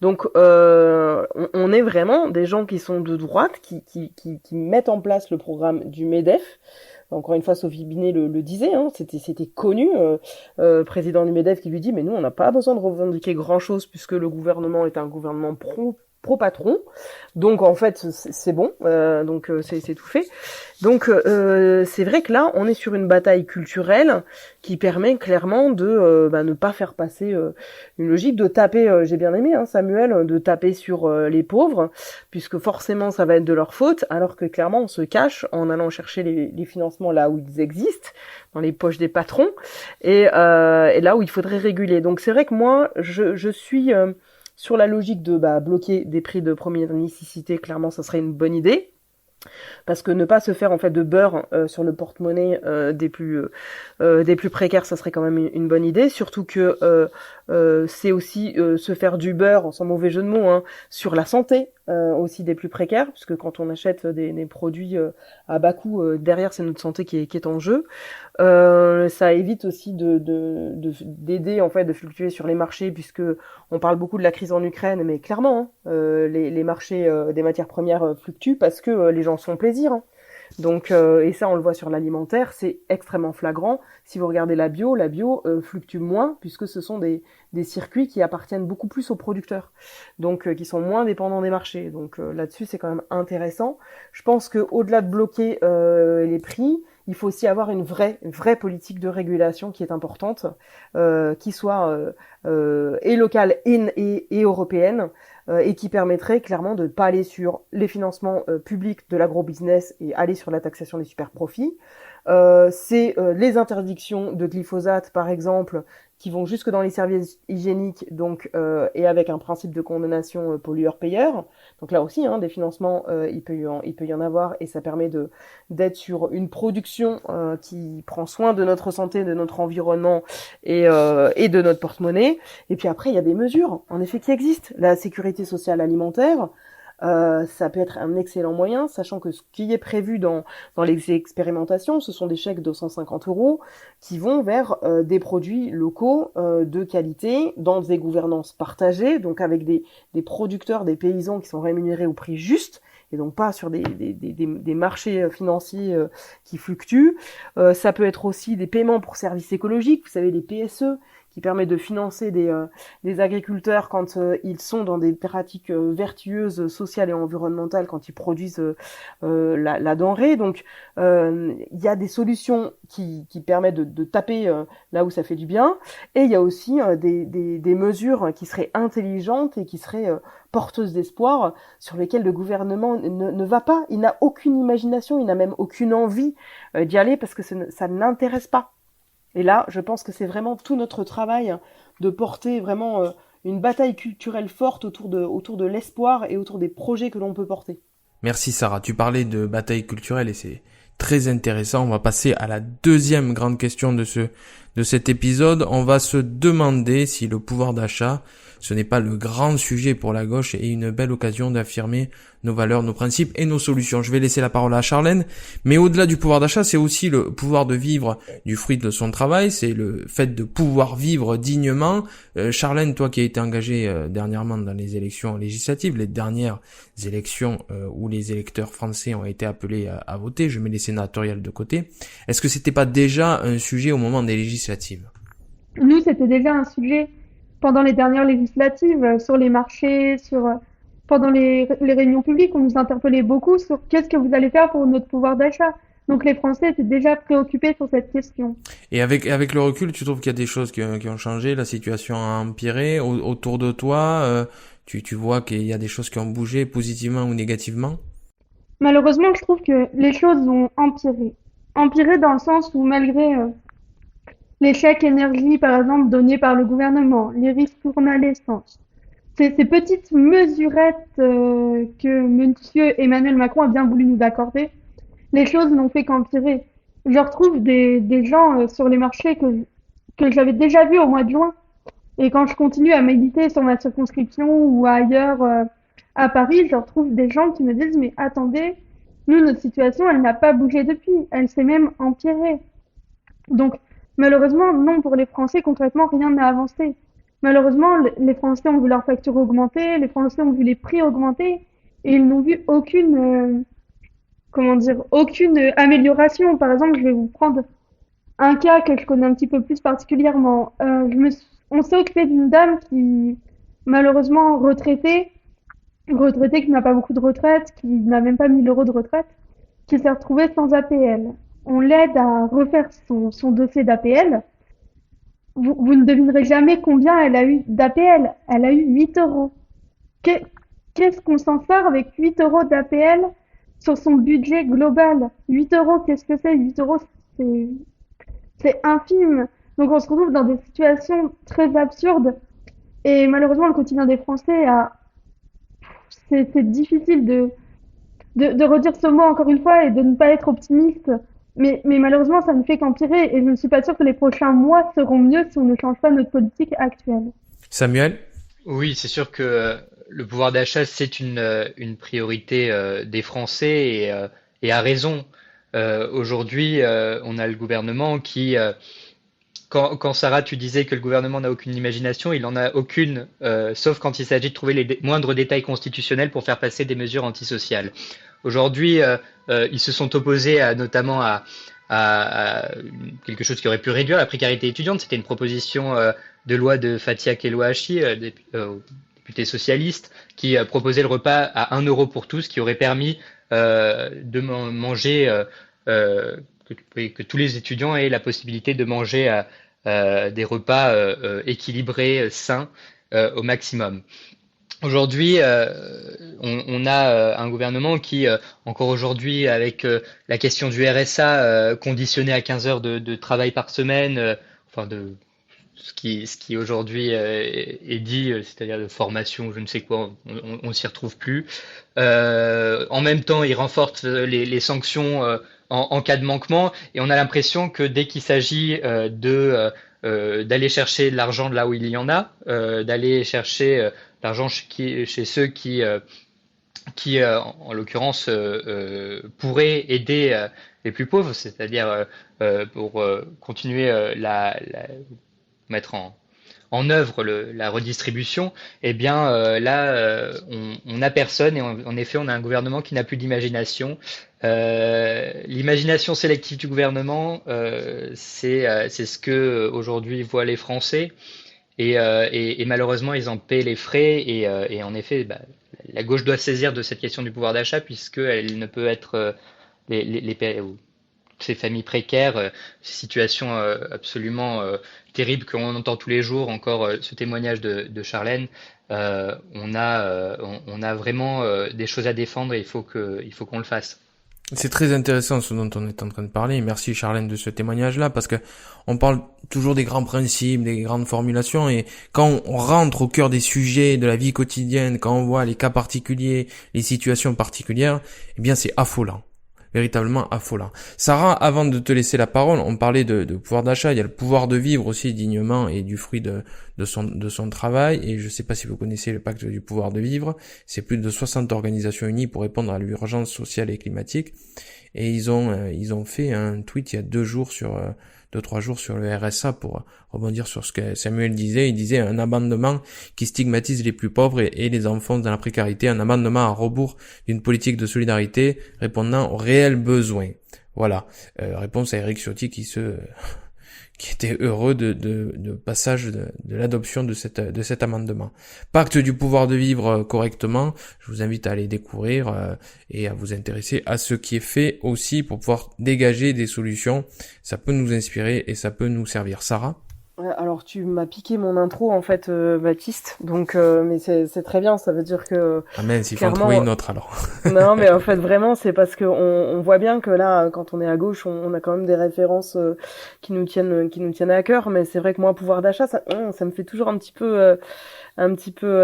Donc on est vraiment des gens qui sont de droite, qui mettent en place le programme du MEDEF. Encore une fois, Sophie Binet le disait, hein, c'était connu, président du MEDEF qui lui dit, mais nous, on n'a pas besoin de revendiquer grand-chose puisque le gouvernement est un gouvernement pro-patron. Donc, en fait, c'est bon, c'est tout fait. Donc, c'est vrai que là, on est sur une bataille culturelle qui permet clairement de ne pas faire passer une logique de taper, j'ai bien aimé, hein, Samuel, de taper sur les pauvres, puisque forcément, ça va être de leur faute, alors que clairement, on se cache en allant chercher les financements là où ils existent, dans les poches des patrons, et là où il faudrait réguler. Donc, c'est vrai que moi, je suis sur la logique de bloquer des prix de première nécessité, clairement, ça serait une bonne idée. Parce que ne pas se faire en fait de beurre sur le porte-monnaie des plus précaires, ça serait quand même une bonne idée. Surtout que c'est aussi se faire du beurre, sans mauvais jeu de mots, hein, sur la santé aussi des plus précaires, puisque quand on achète des produits à bas coût, derrière c'est notre santé qui est en jeu. Ça évite aussi d'aider en fait de fluctuer sur les marchés, puisque on parle beaucoup de la crise en Ukraine, mais clairement les marchés des matières premières fluctuent parce que les gens se font plaisir. Hein. Donc et ça on le voit sur l'alimentaire, c'est extrêmement flagrant. Si vous regardez la bio fluctue moins puisque ce sont des circuits qui appartiennent beaucoup plus aux producteurs, donc qui sont moins dépendants des marchés. Donc là-dessus c'est quand même intéressant. Je pense que au-delà de bloquer les prix, il faut aussi avoir une vraie politique de régulation qui est importante, qui soit et locale et européenne, et qui permettrait clairement de ne pas aller sur les financements publics de l'agro-business et aller sur la taxation des super profits. C'est les interdictions de glyphosate, par exemple, qui vont jusque dans les services hygiéniques, donc et avec un principe de condamnation pollueur-payeur. Donc là aussi, hein, des financements, il peut y en avoir, et ça permet d'être sur une production qui prend soin de notre santé, de notre environnement et de notre porte-monnaie. Et puis après, il y a des mesures, en effet, qui existent. La sécurité sociale alimentaire, ça peut être un excellent moyen, sachant que ce qui est prévu dans les expérimentations, ce sont des chèques de 150 € qui vont vers des produits locaux de qualité, dans des gouvernances partagées, donc avec des producteurs, des paysans qui sont rémunérés au prix juste, et donc pas sur des marchés financiers qui fluctuent. Ça peut être aussi des paiements pour services écologiques, vous savez, les PSE, qui permet de financer des agriculteurs quand ils sont dans des pratiques vertueuses sociales et environnementales quand ils produisent la denrée. Donc il y a des solutions qui permettent de taper là où ça fait du bien, et il y a aussi des mesures qui seraient intelligentes et qui seraient porteuses d'espoir, sur lesquelles le gouvernement ne va pas. Il n'a aucune imagination, il n'a même aucune envie d'y aller parce que ça ne l'intéresse pas. Et là, je pense que c'est vraiment tout notre travail de porter vraiment une bataille culturelle forte autour de l'espoir et autour des projets que l'on peut porter. Merci Sarah, tu parlais de bataille culturelle et c'est très intéressant. On va passer à la deuxième grande question de cet épisode. On va se demander si le pouvoir d'achat, ce n'est pas le grand sujet pour la gauche et une belle occasion d'affirmer nos valeurs, nos principes et nos solutions. Je vais laisser la parole à Charlène, mais au-delà du pouvoir d'achat, c'est aussi le pouvoir de vivre du fruit de son travail, c'est le fait de pouvoir vivre dignement. Charlène, toi qui as été engagée dernièrement dans les élections législatives, les dernières élections où les électeurs français ont été appelés à voter, je mets les sénatoriales de côté, est-ce que c'était pas déjà un sujet au moment des législatives? Nous, c'était déjà un sujet pendant les dernières législatives, sur les marchés, pendant les réunions publiques, on nous interpellait beaucoup sur qu'est-ce que vous allez faire pour notre pouvoir d'achat. Donc les Français étaient déjà préoccupés sur cette question. Et avec le recul, tu trouves qu'il y a des choses qui ont changé, la situation a empiré autour de toi, tu vois qu'il y a des choses qui ont bougé positivement ou négativement? Malheureusement, je trouve que les choses ont empiré. Empiré dans le sens où malgré les chèques énergie, par exemple, donnés par le gouvernement, les ristournes à l'essence, ces petites mesurettes que monsieur Emmanuel Macron a bien voulu nous accorder, les choses n'ont fait qu'empirer. Je retrouve des gens sur les marchés que j'avais déjà vus au mois de juin. Et quand je continue à méditer sur ma circonscription ou ailleurs à Paris, je retrouve des gens qui me disent « Mais attendez, nous, notre situation, elle n'a pas bougé depuis, elle s'est même empirée. » Donc, malheureusement, non, pour les Français, concrètement, rien n'a avancé. Malheureusement, les Français ont vu leurs factures augmenter, les Français ont vu les prix augmenter, et ils n'ont vu aucune amélioration. Par exemple, je vais vous prendre un cas que je connais un petit peu plus particulièrement. On s'est occupé d'une dame qui, malheureusement, retraitée, qui n'a pas beaucoup de retraite, qui n'a même pas 1 000 € de retraite, qui s'est retrouvée sans APL. On l'aide à refaire son dossier d'APL. Vous ne devinerez jamais combien elle a eu d'APL. Elle a eu 8 €. Qu'est-ce qu'on s'en sort avec 8 € d'APL sur son budget global? 8 €, qu'est-ce que c'est? 8 €, c'est infime. Donc on se retrouve dans des situations très absurdes. Et malheureusement, le quotidien des Français c'est difficile de redire ce mot encore une fois et de ne pas être optimiste. Mais malheureusement, ça ne fait qu'empirer et je ne suis pas sûre que les prochains mois seront mieux si on ne change pas notre politique actuelle. Samuel? Oui, c'est sûr que le pouvoir d'achat, c'est une priorité des Français et à raison. Aujourd'hui, on a le gouvernement qui, quand Sarah, tu disais que le gouvernement n'a aucune imagination, il n'en a aucune, sauf quand il s'agit de trouver les moindres détails constitutionnels pour faire passer des mesures antisociales. Aujourd'hui, ils se sont opposés notamment à quelque chose qui aurait pu réduire la précarité étudiante. C'était une proposition de loi de Fathia Keloachi, député socialiste, qui proposait le repas à 1 € pour tous, qui aurait permis de manger, que tous les étudiants aient la possibilité de manger des repas équilibrés, sains au maximum. Aujourd'hui, on a un gouvernement qui, encore aujourd'hui, avec la question du RSA conditionné à 15 heures de travail par semaine, enfin de ce qui aujourd'hui est dit, c'est-à-dire de formation, je ne sais quoi, on s'y retrouve plus. En même temps, il renforce les sanctions en cas de manquement, et on a l'impression que dès qu'il s'agit d'aller chercher de l'argent de là où il y en a, d'aller chercher l'argent chez ceux qui en l'occurrence, pourraient aider les plus pauvres, c'est-à-dire pour continuer mettre en œuvre la redistribution, eh bien là, on n'a personne et en effet, on a un gouvernement qui n'a plus d'imagination, L'imagination sélective du gouvernement, c'est ce que aujourd'hui voient les Français. Et malheureusement, ils en paient les frais. Et en effet, bah, la gauche doit saisir de cette question du pouvoir d'achat, puisqu'elle ne peut être ou ces familles précaires, ces situations absolument terribles qu'on entend tous les jours. Encore ce témoignage de Charlène, on a vraiment des choses à défendre et il faut qu'on le fasse. C'est très intéressant ce dont on est en train de parler. Merci Charlène de ce témoignage-là, parce que on parle toujours des grands principes, des grandes formulations, et quand on rentre au cœur des sujets de la vie quotidienne, quand on voit les cas particuliers, les situations particulières, eh bien c'est affolant. Véritablement affolant. Sarah, avant de te laisser la parole, on parlait de pouvoir d'achat, il y a le pouvoir de vivre aussi dignement et du fruit de son travail, et je ne sais pas si vous connaissez le pacte du pouvoir de vivre, c'est plus de 60 organisations unies pour répondre à l'urgence sociale et climatique, et ils ont fait un tweet il y a 2-3 jours sur le RSA pour rebondir sur ce que Samuel disait. Il disait un amendement qui stigmatise les plus pauvres et les enfonce dans la précarité, un amendement à rebours d'une politique de solidarité répondant aux réels besoins. Voilà, réponse à Eric Ciotti qui était heureux de passage de l'adoption de cet amendement. Pacte du pouvoir de vivre correctement, je vous invite à aller découvrir et à vous intéresser à ce qui est fait aussi pour pouvoir dégager des solutions. Ça peut nous inspirer et ça peut nous servir. Sarah ? Alors tu m'as piqué mon intro en fait, Baptiste. Donc, mais c'est très bien. Ça veut dire que Ah mince, il faut en clairement, trouver une autre alors. non, mais en fait vraiment, c'est parce que on voit bien que là, quand on est à gauche, on a quand même des références qui nous tiennent à cœur. Mais c'est vrai que moi, pouvoir d'achat, ça me fait toujours un petit peu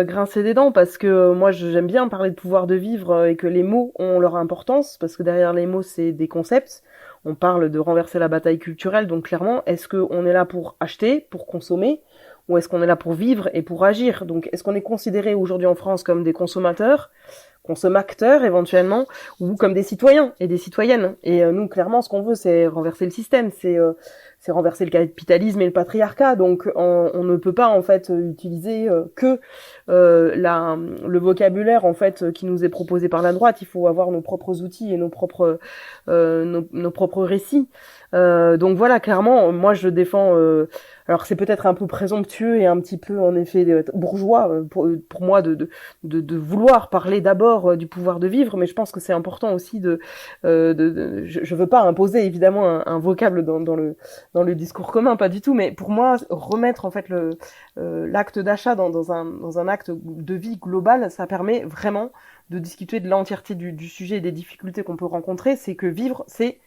grincer des dents, parce que moi, j'aime bien parler de pouvoir de vivre et que les mots ont leur importance, parce que derrière les mots, c'est des concepts. On parle de renverser la bataille culturelle, donc clairement, est-ce qu'on est là pour acheter, pour consommer, ou est-ce qu'on est là pour vivre et pour agir? Donc, est-ce qu'on est considéré aujourd'hui en France comme des consommateurs éventuellement, ou comme des citoyens et des citoyennes? Et nous, clairement, ce qu'on veut, c'est renverser le système, c'est renverser le capitalisme et le patriarcat. Donc, on ne peut pas en fait utiliser que le vocabulaire en fait qui nous est proposé par la droite. Il faut avoir nos propres outils et nos propres récits. Donc voilà, clairement, moi je défends. Alors c'est peut-être un peu présomptueux et un petit peu en effet bourgeois pour moi de vouloir parler d'abord du pouvoir de vivre, mais je pense que c'est important aussi je veux pas imposer évidemment un vocable dans le discours commun, pas du tout, mais pour moi remettre en fait l'acte d'achat dans un acte de vie global, ça permet vraiment de discuter de l'entièreté du sujet et des difficultés qu'on peut rencontrer. C'est que vivre, c'est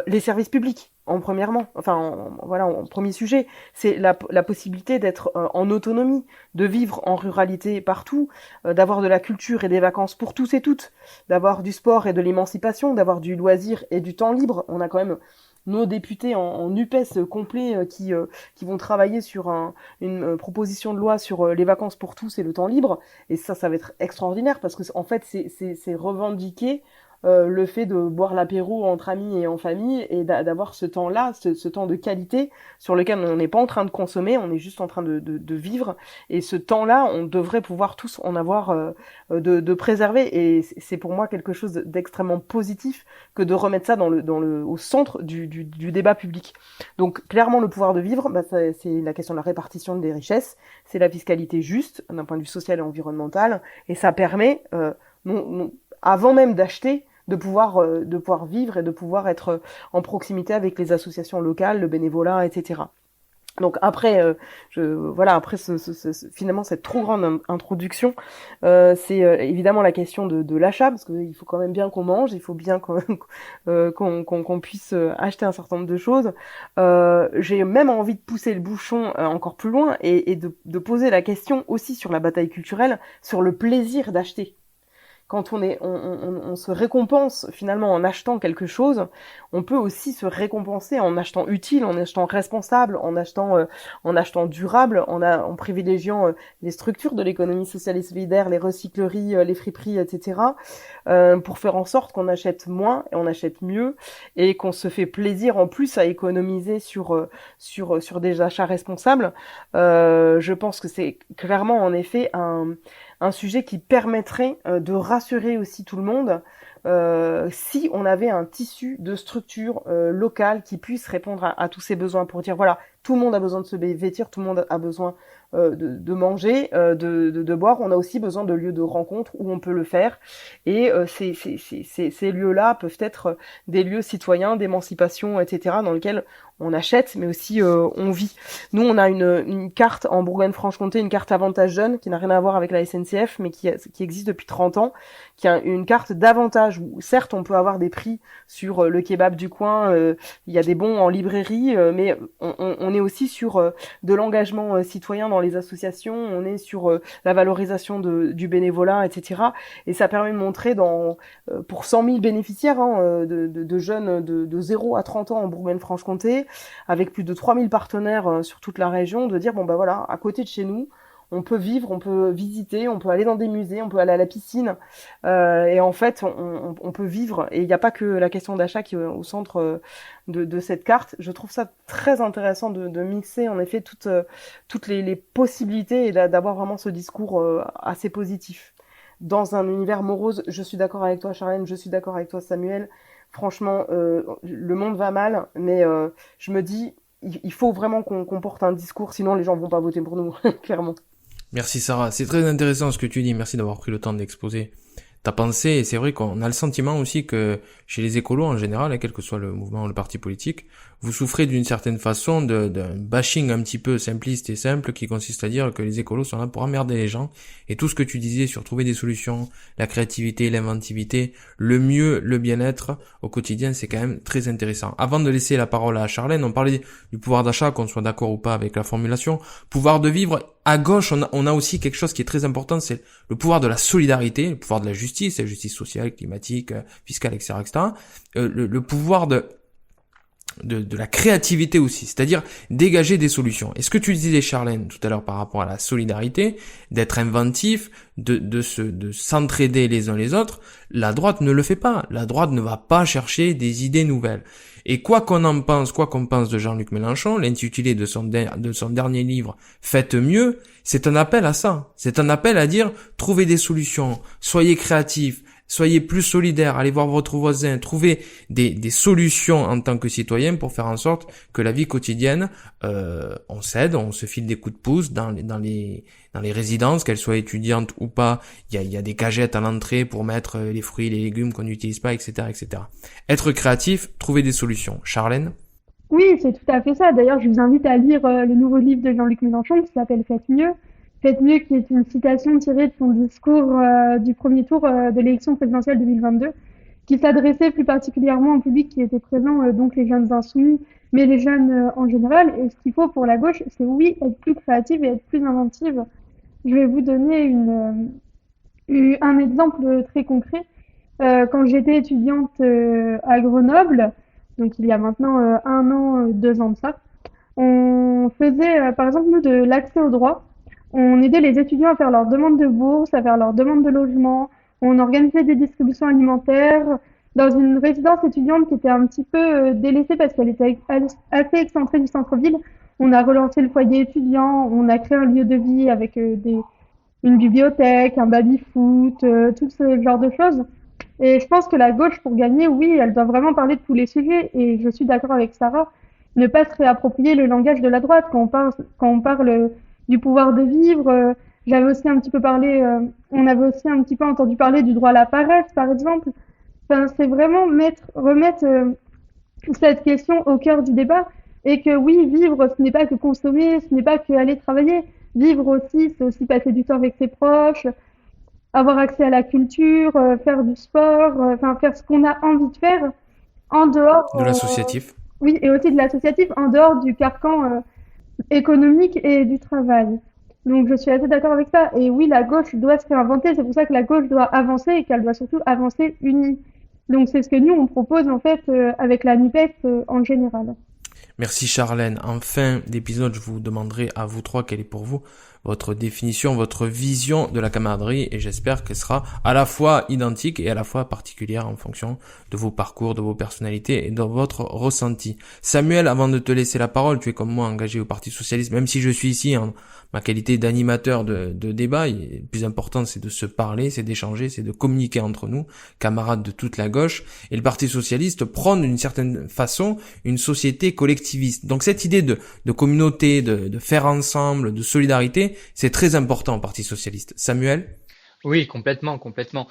les services publics en premier sujet, c'est la possibilité d'être en autonomie, de vivre en ruralité partout, d'avoir de la culture et des vacances pour tous et toutes, d'avoir du sport et de l'émancipation, d'avoir du loisir et du temps libre. On a quand même nos députés en UPES complet qui vont travailler sur une proposition de loi sur les vacances pour tous et le temps libre, et ça va être extraordinaire, parce que en fait c'est revendiquer le fait de boire l'apéro entre amis et en famille, et d'avoir ce temps-là, ce temps de qualité sur lequel on n'est pas en train de consommer, on est juste en train de vivre, et ce temps-là, on devrait pouvoir tous en avoir de préserver, et c'est pour moi quelque chose d'extrêmement positif que de remettre ça au centre du débat public. Donc clairement, le pouvoir de vivre, c'est la question de la répartition des richesses, c'est la fiscalité juste d'un point de vue social et environnemental, et ça permet, avant même d'acheter, de pouvoir vivre et de pouvoir être en proximité avec les associations locales, le bénévolat, etc. Donc après, finalement cette trop grande introduction, c'est évidemment la question de l'achat, parce qu'il faut quand même bien qu'on mange, il faut bien qu'on puisse acheter un certain nombre de choses. J'ai même envie de pousser le bouchon encore plus loin et de poser la question aussi sur la bataille culturelle, sur le plaisir d'acheter. Quand on se récompense finalement en achetant quelque chose, on peut aussi se récompenser en achetant utile, en achetant responsable, en achetant durable, en privilégiant les structures de l'économie sociale et solidaire, les recycleries, les friperies, etc. Pour faire en sorte qu'on achète moins et on achète mieux, et qu'on se fait plaisir en plus à économiser sur des achats responsables. Je pense que c'est clairement en effet un sujet qui permettrait de rassurer aussi tout le monde si on avait un tissu de structure locale qui puisse répondre à tous ces besoins pour dire voilà, tout le monde a besoin de se vêtir, tout le monde a besoin de manger, de boire. On a aussi besoin de lieux de rencontre où on peut le faire. Et ces lieux-là peuvent être des lieux citoyens, d'émancipation, etc., dans lesquels on achète, mais aussi on vit. Nous, on a une carte en Bourgogne-Franche-Comté, une carte Avantage Jeune, qui n'a rien à voir avec la SNCF, mais qui existe depuis 30 ans, qui a une carte d'avantage où, certes, on peut avoir des prix sur le kebab du coin, il y a des bons en librairie, mais on est aussi sur de l'engagement citoyen dans les associations, on est sur la valorisation du bénévolat, etc. Et ça permet de montrer pour 100 000 bénéficiaires de jeunes de 0 à 30 ans en Bourgogne-Franche-Comté, avec plus de 3000 partenaires sur toute la région, de dire bon bah voilà, à côté de chez nous, on peut vivre, on peut visiter, on peut aller dans des musées, on peut aller à la piscine, et en fait on peut vivre. Et il n'y a pas que la question d'achat qui est au centre de cette carte. Je trouve ça très intéressant de mixer en effet toutes les possibilités et d'avoir vraiment ce discours assez positif. Dans un univers morose, je suis d'accord avec toi Charlène, je suis d'accord avec toi Samuel. Franchement, le monde va mal, mais je me dis, il faut vraiment qu'on porte un discours, sinon les gens vont pas voter pour nous, clairement. Merci Sarah, c'est très intéressant ce que tu dis, merci d'avoir pris le temps d'exposer ta pensée, et c'est vrai qu'on a le sentiment aussi que chez les écolos en général, quel que soit le mouvement ou le parti politique, vous souffrez d'une certaine façon d'un bashing un petit peu simpliste et simple qui consiste à dire que les écolos sont là pour emmerder les gens, et tout ce que tu disais sur trouver des solutions, la créativité, l'inventivité, le mieux, le bien-être au quotidien, c'est quand même très intéressant. Avant de laisser la parole à Charlène, on parlait du pouvoir d'achat, qu'on soit d'accord ou pas avec la formulation, pouvoir de vivre. À gauche, on a aussi quelque chose qui est très important, c'est le pouvoir de la solidarité, le pouvoir de la justice sociale, climatique, fiscale, etc., etc. Le pouvoir de la créativité aussi, c'est-à-dire dégager des solutions. Et ce que tu disais, Charlène, tout à l'heure par rapport à la solidarité, d'être inventif, de s'entraider les uns les autres, la droite ne le fait pas. La droite ne va pas chercher des idées nouvelles. Et quoi qu'on pense de Jean-Luc Mélenchon, l'intitulé de son dernier livre, Faites mieux, c'est un appel à ça. C'est un appel à dire, trouvez des solutions, soyez créatifs, soyez plus solidaires, allez voir votre voisin, trouvez des solutions en tant que citoyen pour faire en sorte que la vie quotidienne, on s'aide, on se file des coups de pouce dans les résidences, qu'elles soient étudiantes ou pas. Il y a des cagettes à l'entrée pour mettre les fruits et les légumes qu'on n'utilise pas, etc., etc. Être créatif, trouver des solutions. Charlène? Oui, c'est tout à fait ça. D'ailleurs, je vous invite à lire le nouveau livre de Jean-Luc Mélenchon qui s'appelle Faites mieux. Faites mieux, qui est une citation tirée de son discours du premier tour de l'élection présidentielle 2022, qui s'adressait plus particulièrement au public qui était présent, donc les jeunes insoumis, mais les jeunes en général. Et ce qu'il faut pour la gauche, c'est oui, être plus créative et être plus inventive. Je vais vous donner un exemple très concret. Quand j'étais étudiante à Grenoble, donc il y a maintenant 1 an, 2 ans de ça, on faisait par exemple nous de l'accès au droit. On aidait les étudiants à faire leur demande de bourse, à faire leur demande de logement. On organisait des distributions alimentaires dans une résidence étudiante qui était un petit peu délaissée parce qu'elle était assez excentrée du centre-ville. On a relancé le foyer étudiant, on a créé un lieu de vie avec une bibliothèque, un baby-foot, tout ce genre de choses. Et je pense que la gauche, pour gagner, oui, elle doit vraiment parler de tous les sujets. Et je suis d'accord avec Sarah, ne pas se réapproprier le langage de la droite quand on parle du pouvoir de vivre. J'avais aussi un petit peu on avait aussi un petit peu entendu parler du droit à la paresse, par exemple. Enfin, c'est vraiment remettre cette question au cœur du débat. Et que oui, vivre, ce n'est pas que consommer, ce n'est pas que aller travailler. Vivre aussi, c'est aussi passer du temps avec ses proches, avoir accès à la culture, faire du sport, enfin faire ce qu'on a envie de faire en dehors De l'associatif. oui, et aussi de l'associatif en dehors du carcan économique et du travail. Donc je suis assez d'accord avec ça. Et oui, la gauche doit se réinventer. C'est pour ça que la gauche doit avancer et qu'elle doit surtout avancer unie. Donc c'est ce que nous on propose en fait avec la NUPES en général. Merci Charlène. En fin d'épisode, je vous demanderai à vous trois quel est pour vous votre définition, votre vision de la camaraderie, et j'espère qu'elle sera à la fois identique et à la fois particulière en fonction de vos parcours, de vos personnalités et de votre ressenti. Samuel, avant de te laisser la parole, tu es comme moi engagé au Parti Socialiste, même si je suis ici en ma qualité d'animateur de débat. Le plus important, c'est de se parler, c'est d'échanger, c'est de communiquer entre nous, camarades de toute la gauche. Et le Parti Socialiste prône d'une certaine façon une société collectiviste. Donc cette idée de communauté, de faire ensemble, de solidarité, c'est très important au Parti Socialiste. Samuel? Oui, complètement, complètement.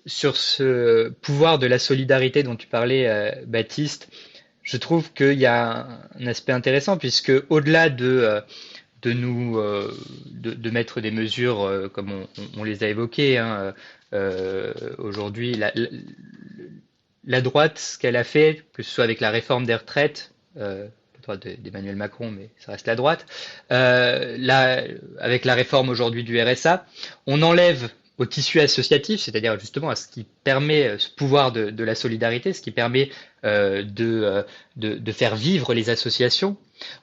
Sur ce pouvoir de la solidarité dont tu parlais, Baptiste, je trouve qu'il y a un aspect intéressant puisque au-delà de mettre des mesures comme on les a évoquées, hein, aujourd'hui, la droite, ce qu'elle a fait, que ce soit avec la réforme des retraites, d'Emmanuel Macron, mais ça reste la droite, avec la réforme aujourd'hui du RSA, on enlève au tissu associatif, c'est-à-dire justement à ce qui permet ce pouvoir de la solidarité, ce qui permet de faire vivre les associations.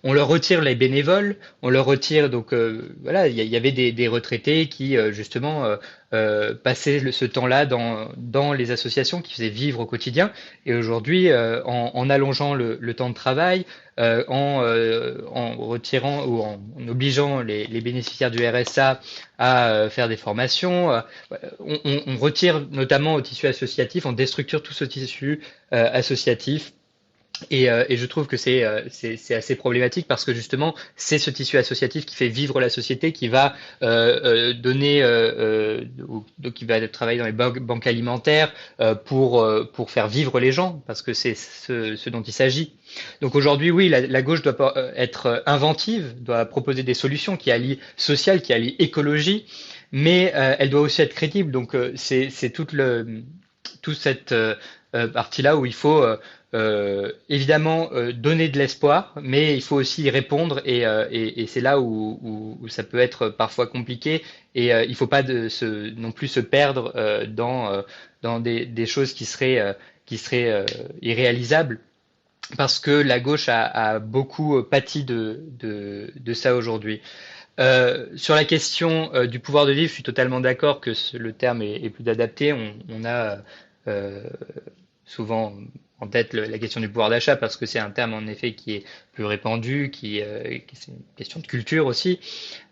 On leur retire les bénévoles, on leur retire donc voilà, il y avait des retraités qui justement passaient ce temps-là dans les associations qui faisaient vivre au quotidien. Et aujourd'hui, en allongeant le temps de travail, en retirant ou en obligeant les bénéficiaires du RSA à faire des formations, on retire notamment au tissu associatif, on déstructure tout ce tissu associatif. Et je trouve que c'est assez problématique parce que justement c'est ce tissu associatif qui fait vivre la société, qui va donner qui va travailler dans les banques alimentaires pour faire vivre les gens, parce que c'est ce dont il s'agit. Donc aujourd'hui, oui, la gauche doit être inventive, doit proposer des solutions qui allient social, qui allient écologie, mais elle doit aussi être crédible. Donc c'est toute cette partie-là où il faut évidemment donner de l'espoir, mais il faut aussi y répondre, et c'est là où ça peut être parfois compliqué, et il faut pas non plus se perdre dans des choses qui seraient irréalisables, parce que la gauche a beaucoup pâti de ça aujourd'hui. Sur la question du pouvoir de vivre, je suis totalement d'accord que le terme est plus adapté. On a souvent en tête la question du pouvoir d'achat parce que c'est un terme en effet qui est plus répandu, c'est une question de culture aussi.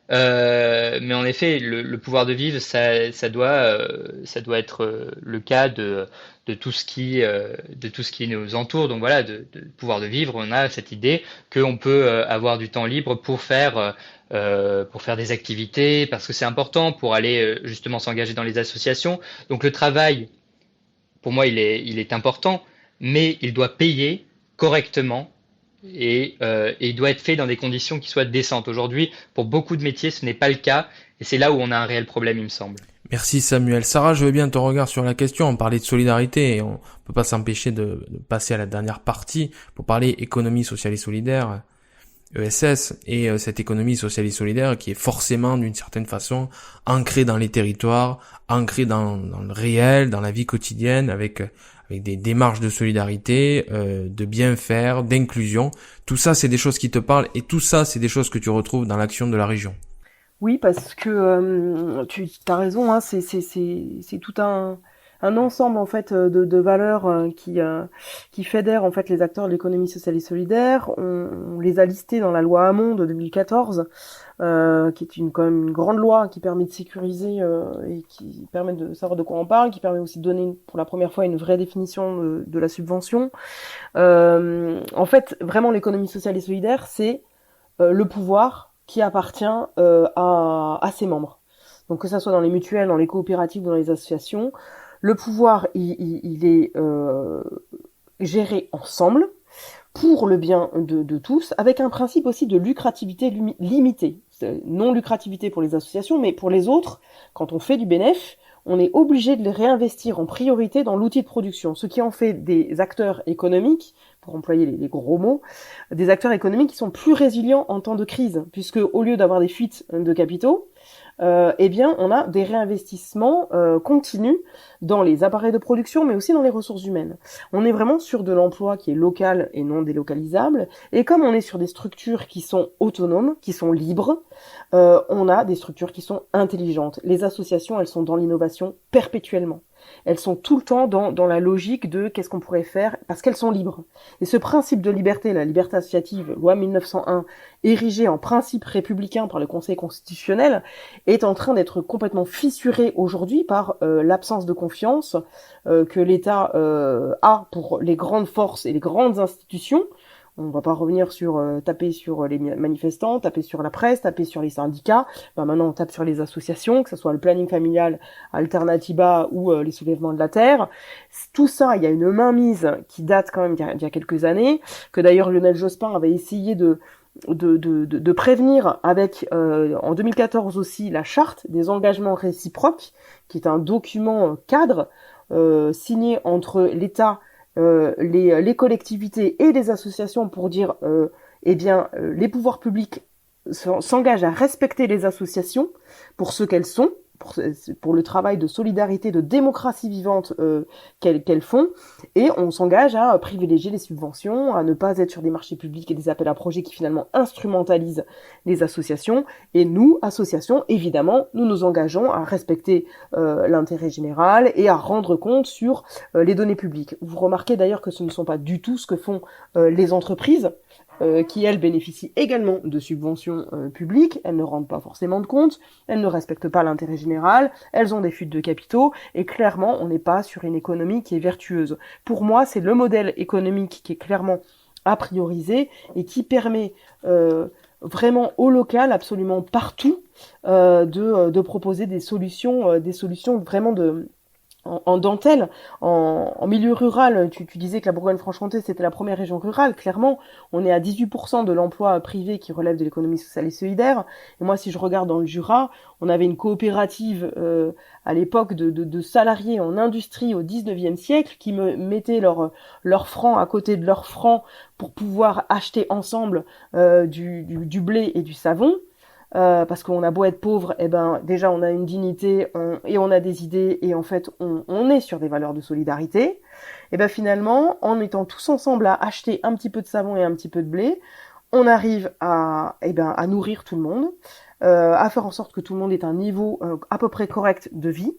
Mais en effet, le pouvoir de vivre, ça doit être le cas de tout ce qui nous entoure. Donc voilà, de pouvoir de vivre, on a cette idée qu'on peut avoir du temps libre pour faire des activités, parce que c'est important pour aller justement s'engager dans les associations. Donc le travail, pour moi, il est important, mais il doit payer correctement, et il doit être fait dans des conditions qui soient décentes. Aujourd'hui, pour beaucoup de métiers, ce n'est pas le cas, et c'est là où on a un réel problème, il me semble. Merci Samuel. Sarah, je veux bien ton regard sur la question. On parlait de solidarité et on peut pas s'empêcher de passer à la dernière partie pour parler économie sociale et solidaire, ESS, et cette économie sociale et solidaire qui est forcément d'une certaine façon ancrée dans les territoires, ancrée dans le réel, dans la vie quotidienne, avec des démarches de solidarité, de bien faire, d'inclusion. Tout ça, c'est des choses qui te parlent, et tout ça, c'est des choses que tu retrouves dans l'action de la région. Oui, parce que tu as raison, hein, c'est tout un ensemble en fait de valeurs qui fédèrent en fait les acteurs de l'économie sociale et solidaire. On les a listés dans la loi Hamon de 2014, qui est quand même une grande loi qui permet de sécuriser et qui permet de savoir de quoi on parle, qui permet aussi de donner pour la première fois une vraie définition de la subvention. En fait, vraiment l'économie sociale et solidaire, c'est le pouvoir qui appartient à ses membres. Donc que ça soit dans les mutuelles, dans les coopératives, dans les associations, le pouvoir il est géré ensemble pour le bien de tous, avec un principe aussi de lucrativité limitée. Non lucrativité pour les associations, mais pour les autres, quand on fait du bénéfice, on est obligé de les réinvestir en priorité dans l'outil de production, ce qui en fait des acteurs économiques, pour employer les gros mots, des acteurs économiques qui sont plus résilients en temps de crise, puisque au lieu d'avoir des fuites de capitaux, eh bien, on a des réinvestissements continus dans les appareils de production, mais aussi dans les ressources humaines. On est vraiment sur de l'emploi qui est local et non délocalisable. Et comme on est sur des structures qui sont autonomes, qui sont libres, on a des structures qui sont intelligentes. Les associations, elles sont dans l'innovation perpétuellement. Elles sont tout le temps dans la logique de qu'est-ce qu'on pourrait faire, parce qu'elles sont libres. Et ce principe de liberté, la liberté associative, loi 1901, érigée en principe républicain par le Conseil constitutionnel, est en train d'être complètement fissurée aujourd'hui par l'absence de confiance que l'État a pour les grandes forces et les grandes institutions. On va pas revenir sur taper sur les manifestants, taper sur la presse, taper sur les syndicats. Maintenant, on tape sur les associations, que ce soit le planning familial, Alternatiba ou les soulèvements de la terre. Tout ça, il y a une mainmise qui date quand même d'il y a quelques années, que d'ailleurs Lionel Jospin avait essayé de prévenir avec en 2014 aussi la charte des engagements réciproques, qui est un document cadre signé entre l'État, les collectivités et les associations pour dire les pouvoirs publics s'engagent à respecter les associations pour ce qu'elles sont, pour le travail de solidarité, de démocratie vivante qu'elles font, et on s'engage à privilégier les subventions, à ne pas être sur des marchés publics et des appels à projets qui finalement instrumentalisent les associations. Et nous, associations, évidemment, nous nous engageons à respecter l'intérêt général et à rendre compte sur les données publiques. Vous remarquez d'ailleurs que ce ne sont pas du tout ce que font les entreprises, qui, elles, bénéficient également de subventions publiques. Elles ne rendent pas forcément de compte, elles ne respectent pas l'intérêt général, elles ont des fuites de capitaux, et clairement, on n'est pas sur une économie qui est vertueuse. Pour moi, c'est le modèle économique qui est clairement à prioriser et qui permet vraiment au local, absolument partout, de proposer des solutions vraiment en dentelle, en milieu rural. Tu disais que la Bourgogne-Franche-Comté, c'était la première région rurale. Clairement, on est à 18% de l'emploi privé qui relève de l'économie sociale et solidaire. Et moi, si je regarde dans le Jura, on avait une coopérative à l'époque de salariés en industrie au 19e siècle qui me mettaient leurs francs à côté de leurs francs pour pouvoir acheter ensemble du blé et du savon. Parce qu'on a beau être pauvre, déjà on a une dignité et on a des idées, et en fait on est sur des valeurs de solidarité. Et finalement, en étant tous ensemble à acheter un petit peu de savon et un petit peu de blé, on arrive à nourrir tout le monde, à faire en sorte que tout le monde ait un niveau à peu près correct de vie,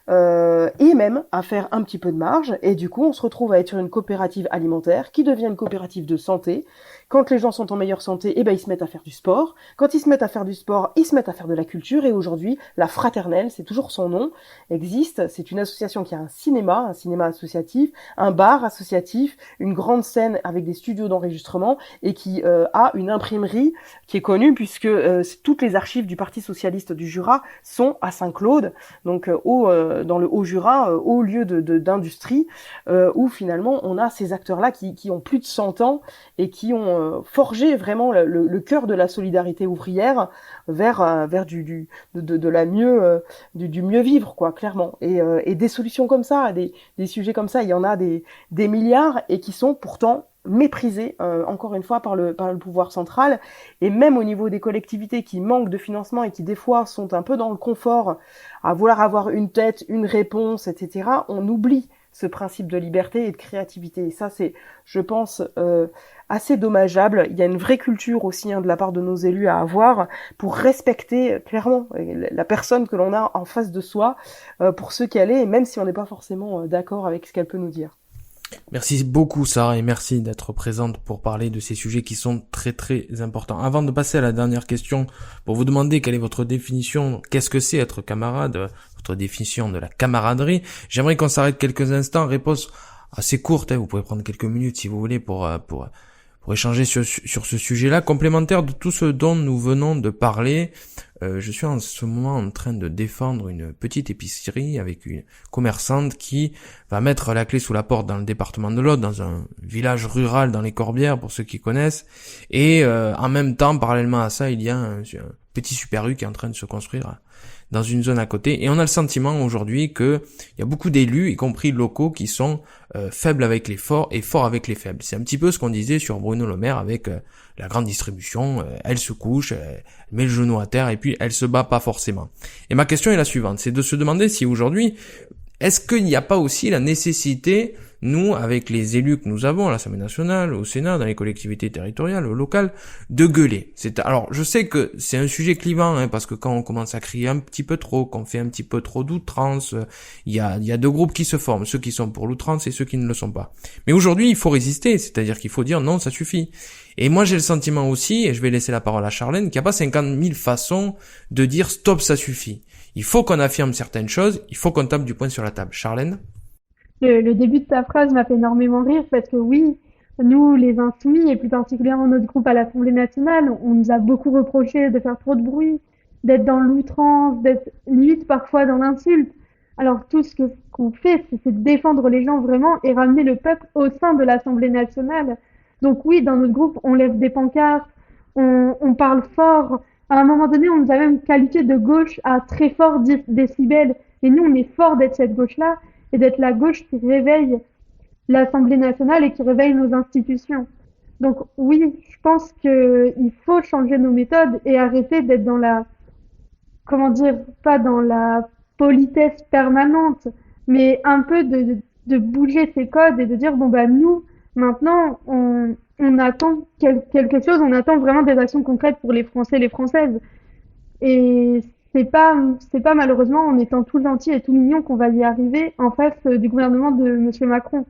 et même à faire un petit peu de marge. Et du coup, on se retrouve à être sur une coopérative alimentaire qui devient une coopérative de santé. Quand les gens sont en meilleure santé, ils se mettent à faire du sport. Quand ils se mettent à faire du sport, ils se mettent à faire de la culture. Et aujourd'hui, la Fraternelle, c'est toujours son nom, existe. C'est une association qui a un cinéma associatif, un bar associatif, une grande scène avec des studios d'enregistrement, et qui a une imprimerie qui est connue puisque toutes les archives du Parti socialiste du Jura sont à Saint-Claude, donc dans le Haut-Jura, haut lieu d'industrie, où finalement on a ces acteurs-là qui ont plus de 100 ans et qui ont forgé vraiment le cœur de la solidarité ouvrière vers du mieux vivre, quoi, clairement. Et des solutions comme ça, des sujets comme ça, il y en a des milliards, et qui sont pourtant méprisés encore une fois par le pouvoir central. Et même au niveau des collectivités qui manquent de financement et qui des fois sont un peu dans le confort à vouloir avoir une tête, une réponse, etc., on oublie ce principe de liberté et de créativité. Et ça, c'est, je pense, assez dommageable. Il y a une vraie culture aussi de la part de nos élus à avoir pour respecter clairement la personne que l'on a en face de soi pour ce qu'elle est, et même si on n'est pas forcément d'accord avec ce qu'elle peut nous dire. Merci beaucoup Sarah, et merci d'être présente pour parler de ces sujets qui sont très très importants. Avant de passer à la dernière question, pour vous demander quelle est votre définition, qu'est-ce que c'est être camarade, votre définition de la camaraderie, j'aimerais qu'on s'arrête quelques instants. Réponse assez courte, vous pouvez prendre quelques minutes si vous voulez pour échanger sur ce sujet-là, complémentaire de tout ce dont nous venons de parler. Je suis en ce moment en train de défendre une petite épicerie avec une commerçante qui va mettre la clé sous la porte dans le département de l'Aude, dans un village rural dans les Corbières, pour ceux qui connaissent. Et en même temps, parallèlement à ça, il y a un petit Super U qui est en train de se construire dans une zone à côté. Et on a le sentiment aujourd'hui que il y a beaucoup d'élus, y compris locaux, qui sont faibles avec les forts et forts avec les faibles. C'est un petit peu ce qu'on disait sur Bruno Le Maire avec la grande distribution. Elle se couche, elle met le genou à terre et puis elle se bat pas forcément. Et ma question est la suivante, c'est de se demander si aujourd'hui, est-ce qu'il n'y a pas aussi la nécessité, nous, avec les élus que nous avons à l'Assemblée nationale, au Sénat, dans les collectivités territoriales, au local, de gueuler. Alors, je sais que c'est un sujet clivant, parce que quand on commence à crier un petit peu trop, qu'on fait un petit peu trop d'outrance, il y a deux groupes qui se forment, ceux qui sont pour l'outrance et ceux qui ne le sont pas. Mais aujourd'hui, il faut résister, c'est-à-dire qu'il faut dire non, ça suffit. Et moi, j'ai le sentiment aussi, et je vais laisser la parole à Charlène, qu'il n'y a pas 50 000 façons de dire stop, ça suffit. Il faut qu'on affirme certaines choses, il faut qu'on tape du poing sur la table. Charlène? Le début de ta phrase m'a fait énormément rire parce que oui, nous, les Insoumis, et plus particulièrement notre groupe à l'Assemblée nationale, on nous a beaucoup reproché de faire trop de bruit, d'être dans l'outrance, d'être limite parfois dans l'insulte. Alors tout ce qu'on fait, c'est de défendre les gens vraiment et ramener le peuple au sein de l'Assemblée nationale. Donc oui, dans notre groupe, on lève des pancartes, on parle fort. À un moment donné, on nous a même qualifié de gauche à très fort décibels. Et nous, on est fort d'être cette gauche-là et d'être la gauche qui réveille l'Assemblée nationale et qui réveille nos institutions. Donc oui, je pense qu'il faut changer nos méthodes et arrêter d'être dans la, comment dire, pas dans la politesse permanente, mais un peu de bouger ses codes et de dire, bon bah nous, maintenant, on attend quelque chose, on attend vraiment des actions concrètes pour les Français et les Françaises. Et c'est pas malheureusement en étant tout gentil et tout mignon qu'on va y arriver en face du gouvernement de Monsieur Macron.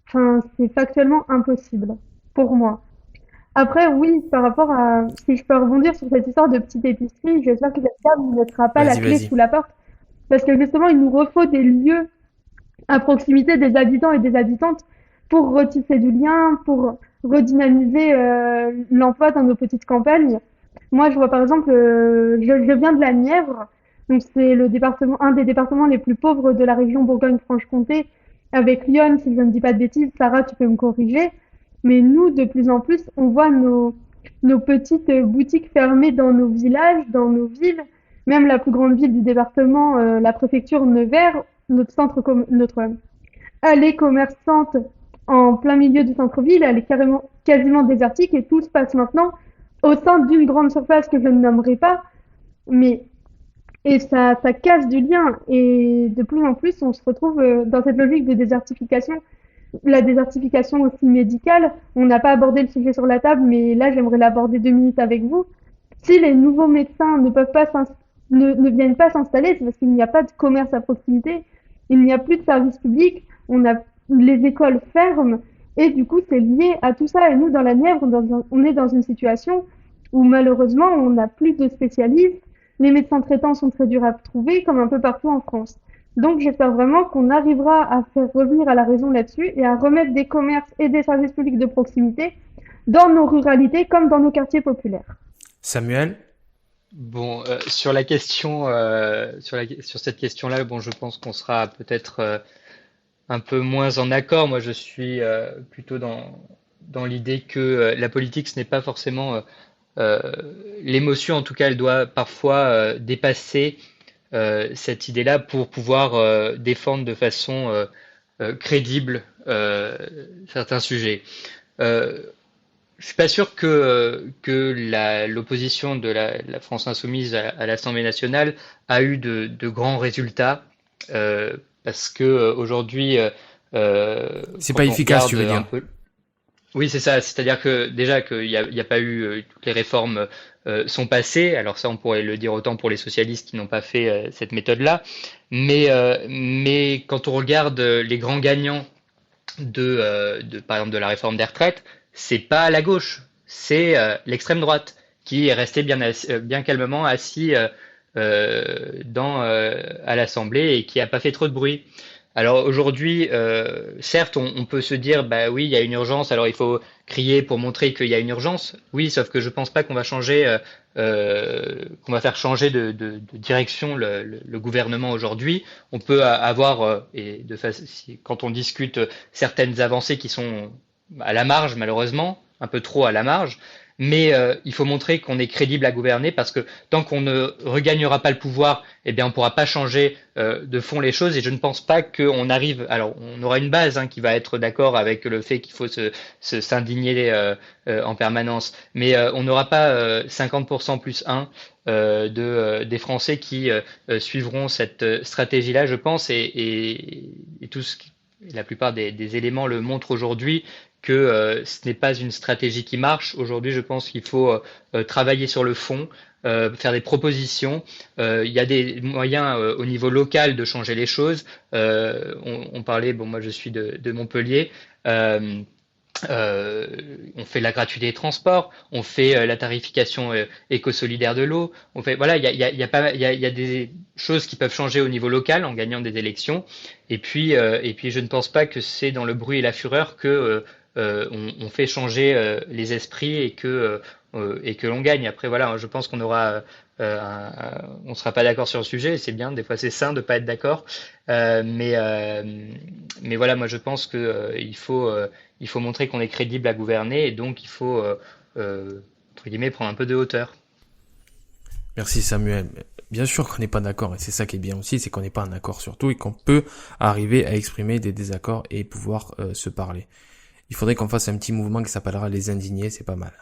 Enfin, c'est factuellement impossible pour moi. Après, oui, par rapport à, si je peux rebondir sur cette histoire de petite épicerie, j'espère que cette table ne mettra pas la clé Vas-y. sous la porte, parce que justement, il nous refaut des lieux à proximité des habitants et des habitantes pour retisser du lien, pour redynamiser l'emploi dans nos petites campagnes. Moi, je vois par exemple, je viens de la Nièvre, donc c'est le département, un des départements les plus pauvres de la région Bourgogne-Franche-Comté, avec Lyon, si je ne dis pas de bêtises. Sarah, tu peux me corriger. Mais nous, de plus en plus, on voit nos petites boutiques fermées dans nos villages, dans nos villes. Même la plus grande ville du département, la préfecture Nevers, notre allée commerçante en plein milieu du centre-ville, elle est quasiment désertique et tout se passe maintenant au sein d'une grande surface que je ne nommerai pas. Mais et ça casse du lien. Et de plus en plus, on se retrouve dans cette logique de désertification. La désertification aussi médicale, on n'a pas abordé le sujet sur la table, mais là, j'aimerais l'aborder 2 minutes avec vous. Si les nouveaux médecins ne viennent pas s'installer, c'est parce qu'il n'y a pas de commerce à proximité, il n'y a plus de services publics, les écoles ferment, et du coup, c'est lié à tout ça. Et nous, dans la Nièvre, on est dans une situation où malheureusement, on n'a plus de spécialistes. Les médecins traitants sont très durs à trouver, comme un peu partout en France. Donc j'espère vraiment qu'on arrivera à faire revenir à la raison là-dessus et à remettre des commerces et des services publics de proximité dans nos ruralités comme dans nos quartiers populaires. Samuel? Bon, sur la question, sur cette question-là, bon, je pense qu'on sera peut-être un peu moins en accord. Moi, je suis plutôt dans l'idée que la politique, ce n'est pas forcément l'émotion. En tout cas, elle doit parfois dépasser cette idée-là pour pouvoir défendre de façon crédible certains sujets. Je suis pas sûr que l'opposition de la France insoumise à l'Assemblée nationale a eu de grands résultats parce que aujourd'hui, C'est quand pas on efficace, regarde tu veux un dire. peu, oui, c'est ça. C'est-à-dire que déjà qu'il y a pas eu toutes les réformes sont passées. Alors ça, on pourrait le dire autant pour les socialistes qui n'ont pas fait cette méthode-là. Mais quand on regarde les grands gagnants par exemple, de la réforme des retraites, c'est pas la gauche, c'est l'extrême droite qui est resté bien calmement assis à l'Assemblée et qui a pas fait trop de bruit. Alors aujourd'hui, certes, on peut se dire, bah oui, il y a une urgence, alors il faut crier pour montrer qu'il y a une urgence. Oui, sauf que je pense pas qu'on va qu'on va faire changer de direction le gouvernement aujourd'hui. On peut avoir, quand on discute certaines avancées qui sont à la marge, malheureusement, un peu trop à la marge. Mais il faut montrer qu'on est crédible à gouverner parce que tant qu'on ne regagnera pas le pouvoir, eh bien on ne pourra pas changer de fond les choses. Et je ne pense pas qu'on arrive. Alors on aura une base qui va être d'accord avec le fait qu'il faut s'indigner en permanence, mais on n'aura pas 50% plus 1 des Français qui suivront cette stratégie-là, je pense. Et tout la plupart des éléments le montrent aujourd'hui que ce n'est pas une stratégie qui marche. Aujourd'hui, je pense qu'il faut travailler sur le fond, faire des propositions. Il y a des moyens au niveau local de changer les choses. On parlait, moi je suis de Montpellier. On fait la gratuité des transports, on fait la tarification éco-solidaire de l'eau. On fait, voilà, il y a des choses qui peuvent changer au niveau local en gagnant des élections. Et puis je ne pense pas que c'est dans le bruit et la fureur que on fait changer les esprits et que l'on gagne. Après, voilà, je pense qu'on aura on sera pas d'accord sur le sujet. C'est bien, des fois c'est sain de pas être d'accord. Mais voilà, moi je pense que il faut montrer qu'on est crédible à gouverner et donc il faut entre guillemets prendre un peu de hauteur. Merci Samuel. Bien sûr qu'on n'est pas d'accord et c'est ça qui est bien aussi, c'est qu'on n'est pas en accord surtout et qu'on peut arriver à exprimer des désaccords et pouvoir se parler. Il faudrait qu'on fasse un petit mouvement qui s'appellera les indignés, c'est pas mal.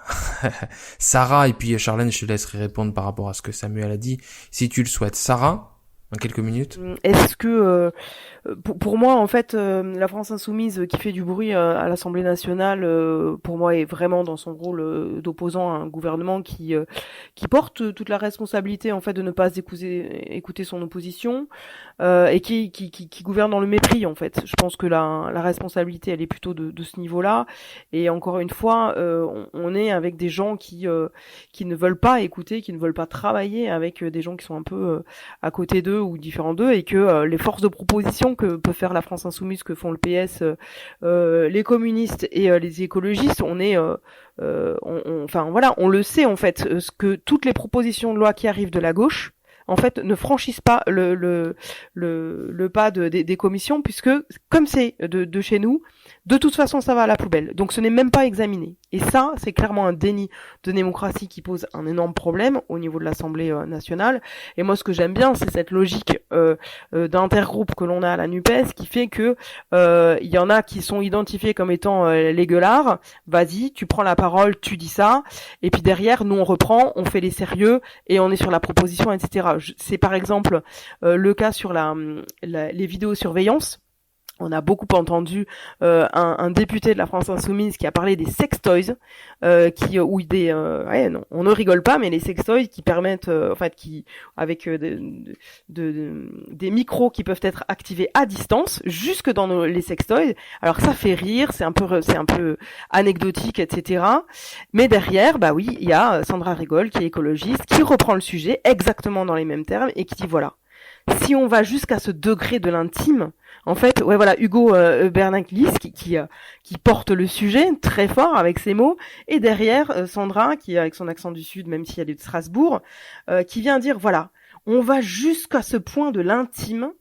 Sarah et puis Charlène, je te laisserai répondre par rapport à ce que Samuel a dit, si tu le souhaites. Sarah, en quelques minutes. Est-ce que pour moi en fait la France insoumise qui fait du bruit à l'Assemblée nationale pour moi est vraiment dans son rôle d'opposant à un gouvernement qui porte toute la responsabilité en fait de ne pas écouter son opposition et qui gouverne dans le mépris en fait. Je pense que la responsabilité elle est plutôt de ce niveau-là et encore une fois on est avec des gens qui ne veulent pas écouter, qui ne veulent pas travailler avec des gens qui sont un peu à côté d'eux ou différents d'eux et que les forces de proposition que peut faire la France insoumise, que font le PS, les communistes et les écologistes, on le sait en fait, ce que toutes les propositions de loi qui arrivent de la gauche en fait ne franchissent pas le pas des commissions puisque comme c'est de chez nous, de toute façon ça va à la poubelle. Donc ce n'est même pas examiné. Et ça, c'est clairement un déni de démocratie qui pose un énorme problème au niveau de l'Assemblée nationale. Et moi ce que j'aime bien, c'est cette logique d'intergroupe que l'on a à la NUPES qui fait que il y en a qui sont identifiés comme étant les gueulards. Vas-y, tu prends la parole, tu dis ça. Et puis derrière, nous on reprend, on fait les sérieux et on est sur la proposition, etc. C'est par exemple le cas sur les vidéosurveillances. On a beaucoup entendu un député de la France insoumise qui a parlé des sextoys, on ne rigole pas, mais les sextoys qui permettent, avec des micros qui peuvent être activés à distance, jusque dans les sextoys. Alors ça fait rire, c'est un peu anecdotique, etc. Mais derrière, il y a Sandra Rigol qui est écologiste, qui reprend le sujet exactement dans les mêmes termes et qui dit voilà. Si on va jusqu'à ce degré de l'intime, en fait, Hugo Bernaklis qui porte le sujet très fort avec ses mots, et derrière Sandra qui avec son accent du Sud, même si elle est de Strasbourg, qui vient dire voilà, on va jusqu'à ce point de l'intime.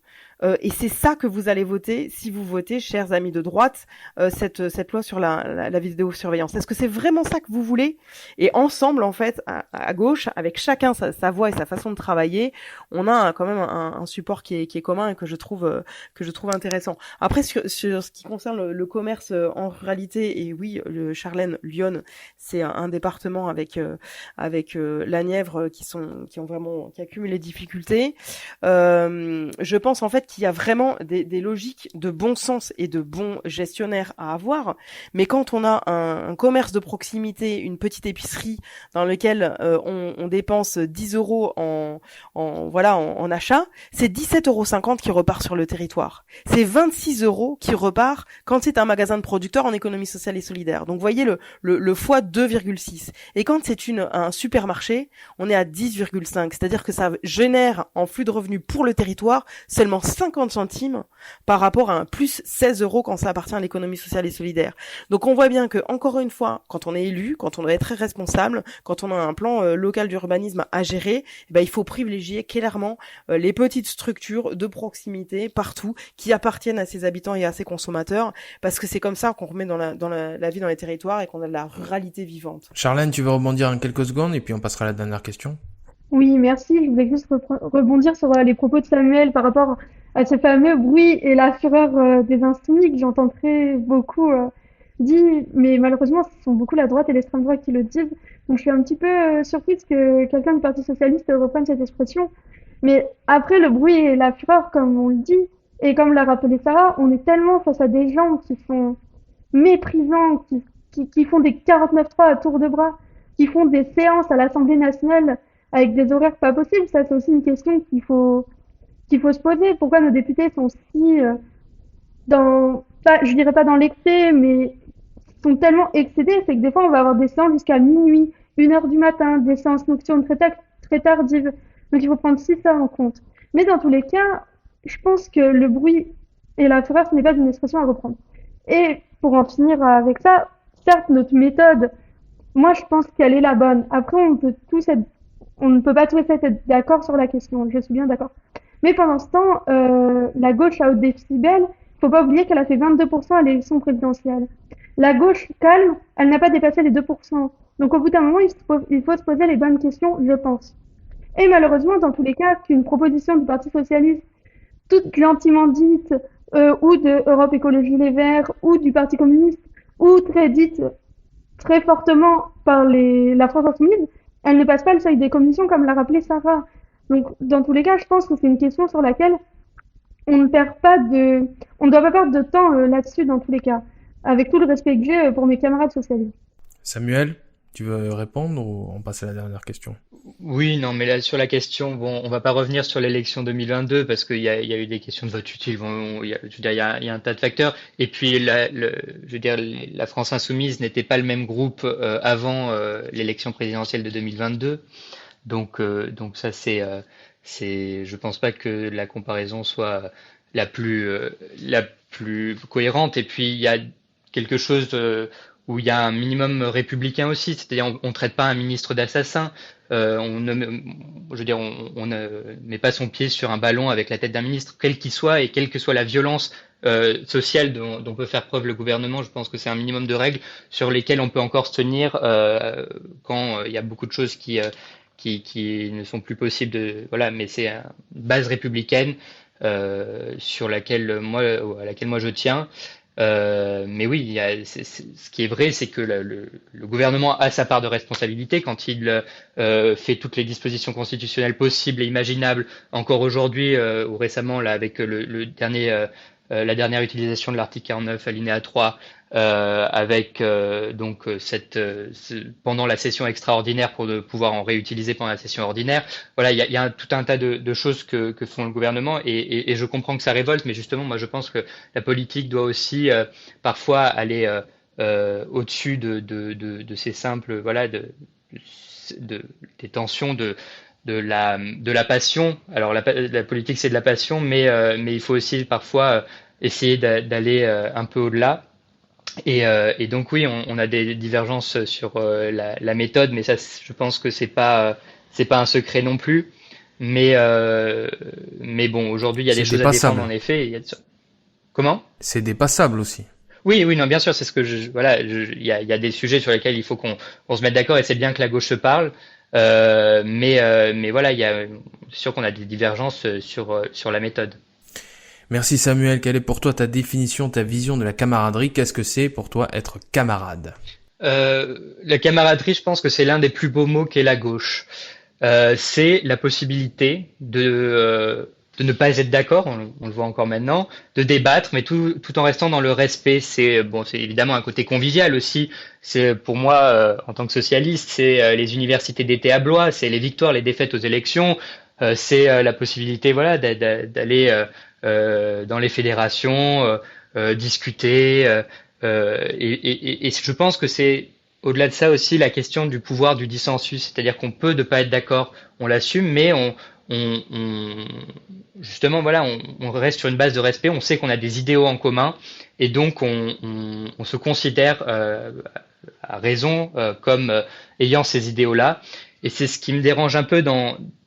Et c'est ça que vous allez voter si vous votez, chers amis de droite, cette loi sur la vidéosurveillance. Est-ce que c'est vraiment ça que vous voulez ? Et ensemble, en fait, à gauche, avec chacun sa voix et sa façon de travailler, on a quand même un support qui est commun et que je trouve intéressant. Après, sur ce qui concerne le commerce en ruralité, et oui, le Charlène, Lyon, c'est un département avec la Nièvre qui accumulent les difficultés. Je pense en fait qu'il y a vraiment des logiques de bon sens et de bons gestionnaires à avoir, mais quand on a un commerce de proximité, une petite épicerie dans lequel on dépense 10 € en achat, c'est 17,50 € qui repart sur le territoire. C'est 26 € qui repart quand c'est un magasin de producteurs en économie sociale et solidaire. Donc vous voyez le fois 2,6. Et quand c'est un supermarché, on est à 10,5. C'est-à-dire que ça génère en flux de revenus pour le territoire seulement 50 centimes par rapport à un plus 16 euros quand ça appartient à l'économie sociale et solidaire. Donc on voit bien que, encore une fois, quand on est élu, quand on doit être très responsable, quand on a un plan local d'urbanisme à gérer, il faut privilégier clairement les petites structures de proximité partout qui appartiennent à ses habitants et à ses consommateurs, parce que c'est comme ça qu'on remet la vie dans les territoires et qu'on a de la ruralité vivante. Charlène, tu veux rebondir en quelques secondes et puis on passera à la dernière question. Oui, merci. Je voulais juste rebondir sur les propos de Samuel par rapport à ce fameux bruit et la fureur des insoumis que j'entends très beaucoup dit, mais malheureusement, ce sont beaucoup la droite et l'extrême droite qui le disent. Donc je suis un petit peu surprise que quelqu'un du Parti socialiste reprenne cette expression. Mais après, le bruit et la fureur, comme on le dit, et comme l'a rappelé Sarah, on est tellement face à des gens qui sont méprisants, qui font des 49.3 à tour de bras, qui font des séances à l'Assemblée nationale avec des horaires pas possibles. Ça, c'est aussi une question qu'il faut se poser. Pourquoi nos députés sont si je dirais pas dans l'excès, mais sont tellement excédés, c'est que des fois, on va avoir des séances jusqu'à minuit, 1h du matin, des séances nocturnes très tardives. Donc, il faut prendre aussi ça en compte. Mais dans tous les cas, je pense que le bruit et la fureur, ce n'est pas une expression à reprendre. Et pour en finir avec ça, certes, notre méthode, moi, je pense qu'elle est la bonne. Après, on ne peut pas tous être d'accord sur la question. Je suis bien d'accord. Mais pendant ce temps, la gauche à haut décibel, faut pas oublier qu'elle a fait 22% à l'élection présidentielle. La gauche calme, elle n'a pas dépassé les 2%. Donc au bout d'un moment, il faut se poser les bonnes questions, je pense. Et malheureusement, dans tous les cas, qu'une proposition du Parti socialiste, toute gentiment dite, ou de Europe Écologie Les Verts, ou du Parti communiste, ou très dite très fortement par la France Insoumise, elle ne passe pas le seuil des commissions comme l'a rappelé Sarah. Donc dans tous les cas, je pense que c'est une question sur laquelle on ne doit pas perdre de temps là-dessus dans tous les cas, avec tout le respect que j'ai pour mes camarades socialistes. Samuel, tu veux répondre ou on passe à la dernière question? Oui, non, mais là, sur la question, bon, on va pas revenir sur l'élection 2022 parce qu'il y a eu des questions de vote utile. Bon, je veux dire, il y a un tas de facteurs. Et puis, je veux dire, la France Insoumise n'était pas le même groupe avant l'élection présidentielle de 2022. Donc ça, je pense pas que la comparaison soit la plus cohérente. Et puis, il y a quelque chose où il y a un minimum républicain aussi, c'est-à-dire on traite pas un ministre d'assassin, on ne met pas son pied sur un ballon avec la tête d'un ministre, quel qu'il soit, et quelle que soit la violence sociale dont peut faire preuve le gouvernement. Je pense que c'est un minimum de règles sur lesquelles on peut encore se tenir quand il y a beaucoup de choses qui ne sont plus possibles voilà, mais c'est une base républicaine à laquelle moi je tiens. Mais oui, ce qui est vrai, c'est que le gouvernement a sa part de responsabilité quand il fait toutes les dispositions constitutionnelles possibles et imaginables. Encore aujourd'hui ou récemment, là, avec la dernière utilisation de l'article 49 alinéa 3, avec pendant la session extraordinaire pour pouvoir en réutiliser pendant la session ordinaire. Voilà, il y a tout un tas de choses que font le gouvernement et je comprends que ça révolte, mais justement, moi je pense que la politique doit aussi parfois aller au-dessus de ces simples des tensions de la passion. Alors la politique c'est de la passion, mais il faut aussi parfois essayer d'aller un peu au-delà. Et donc oui, on a des divergences sur la méthode, mais ça, je pense que c'est pas un secret non plus. Mais bon, aujourd'hui, il y a des choses à défendre en effet. Comment? C'est dépassable aussi. Oui, non, bien sûr, c'est ce que il y a des sujets sur lesquels il faut qu'on se mette d'accord, et c'est bien que la gauche se parle. Mais voilà, c'est sûr qu'on a des divergences sur la méthode. Merci Samuel, quelle est pour toi ta définition, ta vision de la camaraderie? Qu'est-ce que c'est pour toi être camarade? La camaraderie, je pense que c'est l'un des plus beaux mots qu'est la gauche. C'est la possibilité de ne pas être d'accord, on le voit encore maintenant, de débattre, mais tout en restant dans le respect. C'est évidemment un côté convivial aussi. C'est pour moi, en tant que socialiste, c'est les universités d'été à Blois, c'est les victoires, les défaites aux élections, c'est la possibilité, voilà, d'aller dans les fédérations, discuter, et je pense que c'est au-delà de ça aussi la question du pouvoir du dissensus, c'est-à-dire qu'on peut ne pas être d'accord, on l'assume, mais justement, voilà, on reste sur une base de respect, on sait qu'on a des idéaux en commun, et donc on se considère à raison comme ayant ces idéaux-là. Et c'est ce qui me dérange un peu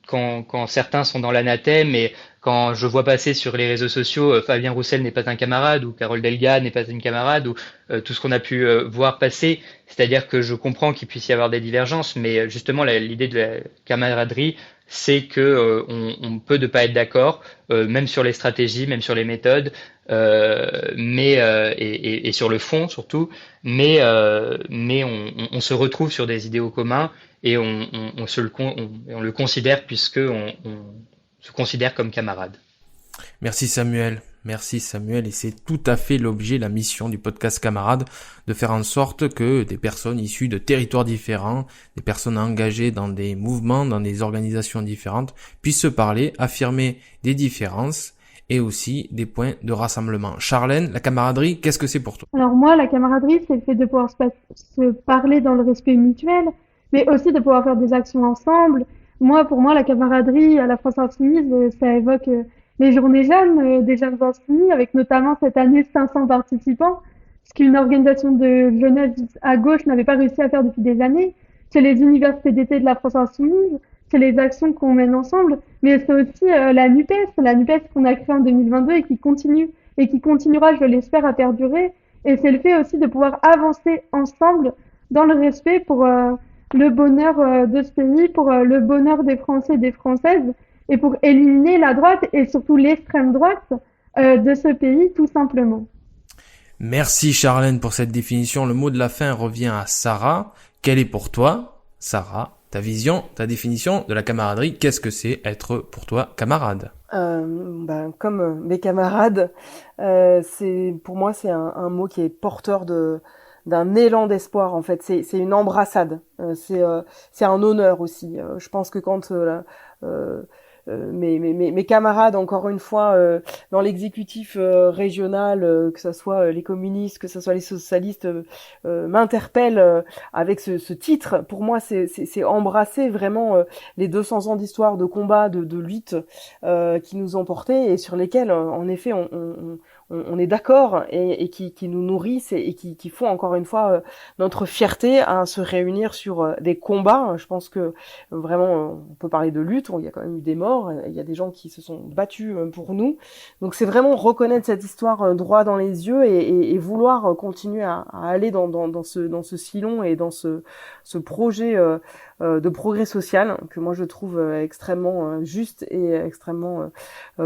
quand certains sont dans l'anathème, et quand je vois passer sur les réseaux sociaux Fabien Roussel n'est pas un camarade, ou Carole Delga n'est pas une camarade, ou tout ce qu'on a pu voir passer. C'est-à-dire que je comprends qu'il puisse y avoir des divergences, mais justement l'idée de la camaraderie, c'est que on peut ne pas être d'accord, même sur les stratégies, même sur les méthodes, et sur le fond surtout, mais on se retrouve sur des idéaux communs, et on le considère, puisque on se considère comme camarade. Merci Samuel, et c'est tout à fait l'objet, la mission du podcast Camarades, de faire en sorte que des personnes issues de territoires différents, des personnes engagées dans des mouvements, dans des organisations différentes, puissent se parler, affirmer des différences et aussi des points de rassemblement. Charlène, la camaraderie, qu'est-ce que c'est pour toi? Alors moi, la camaraderie, c'est le fait de pouvoir se parler dans le respect mutuel, mais aussi de pouvoir faire des actions ensemble. Pour moi, la camaraderie à la France Insoumise, ça évoque les journées jeunes, des jeunes insoumis, avec notamment cette année 500 participants, ce qu'une organisation de jeunesse à gauche n'avait pas réussi à faire depuis des années. C'est les universités d'été de la France Insoumise, c'est les actions qu'on mène ensemble, mais c'est aussi la NUPES qu'on a créée en 2022 et qui continue et qui continuera, je l'espère, à perdurer. Et c'est le fait aussi de pouvoir avancer ensemble dans le respect pour le bonheur de ce pays, pour le bonheur des Français et des Françaises, et pour éliminer la droite et surtout l'extrême droite de ce pays, tout simplement. Merci Charlène pour cette définition. Le mot de la fin revient à Sarah. Quelle est pour toi, Sarah, ta vision, ta définition de la camaraderie? Qu'est-ce que c'est être pour toi camarade? Comme mes camarades, pour moi c'est un mot qui est porteur d'un élan d'espoir. En fait, c'est une embrassade. C'est un honneur aussi. Je pense que quand mes camarades, encore une fois, dans l'exécutif régional, que ce soit les communistes, que ce soit les socialistes, m'interpellent avec ce titre. Pour moi, c'est embrasser vraiment les 200 ans d'histoire, de combat, de lutte qui nous ont portés, et sur lesquels, en effet, on est d'accord, et qui nous nourrissent, et qui font encore une fois notre fierté à se réunir sur des combats. Je pense que vraiment on peut parler de lutte, il y a quand même eu des morts, il y a des gens qui se sont battus pour nous. Donc c'est vraiment reconnaître cette histoire droit dans les yeux, et vouloir continuer à aller dans ce sillon et dans ce projet de progrès social que moi je trouve extrêmement juste et extrêmement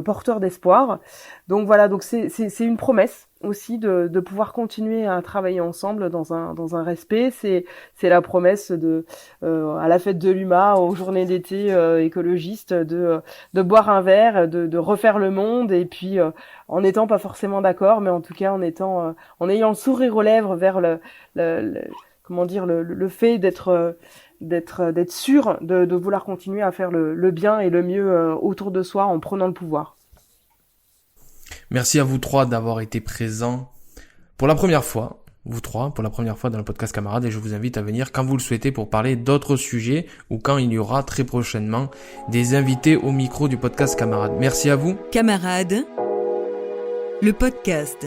porteur d'espoir. Donc voilà, donc c'est une promesse aussi de pouvoir continuer à travailler ensemble dans un respect. C'est la promesse à la fête de l'UMA, aux journées d'été écologistes, de boire un verre, de refaire le monde, et puis en n'étant pas forcément d'accord, mais en tout cas en ayant le sourire aux lèvres vers le fait d'être sûr de vouloir continuer à faire le bien et le mieux autour de soi en prenant le pouvoir. Merci à vous trois d'avoir été présents pour la première fois, dans le podcast Camarades, et je vous invite à venir quand vous le souhaitez pour parler d'autres sujets, ou quand il y aura très prochainement des invités au micro du podcast Camarades. Merci à vous. Camarades, le podcast.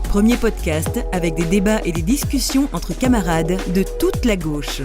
Premier podcast avec des débats et des discussions entre camarades de toute la gauche.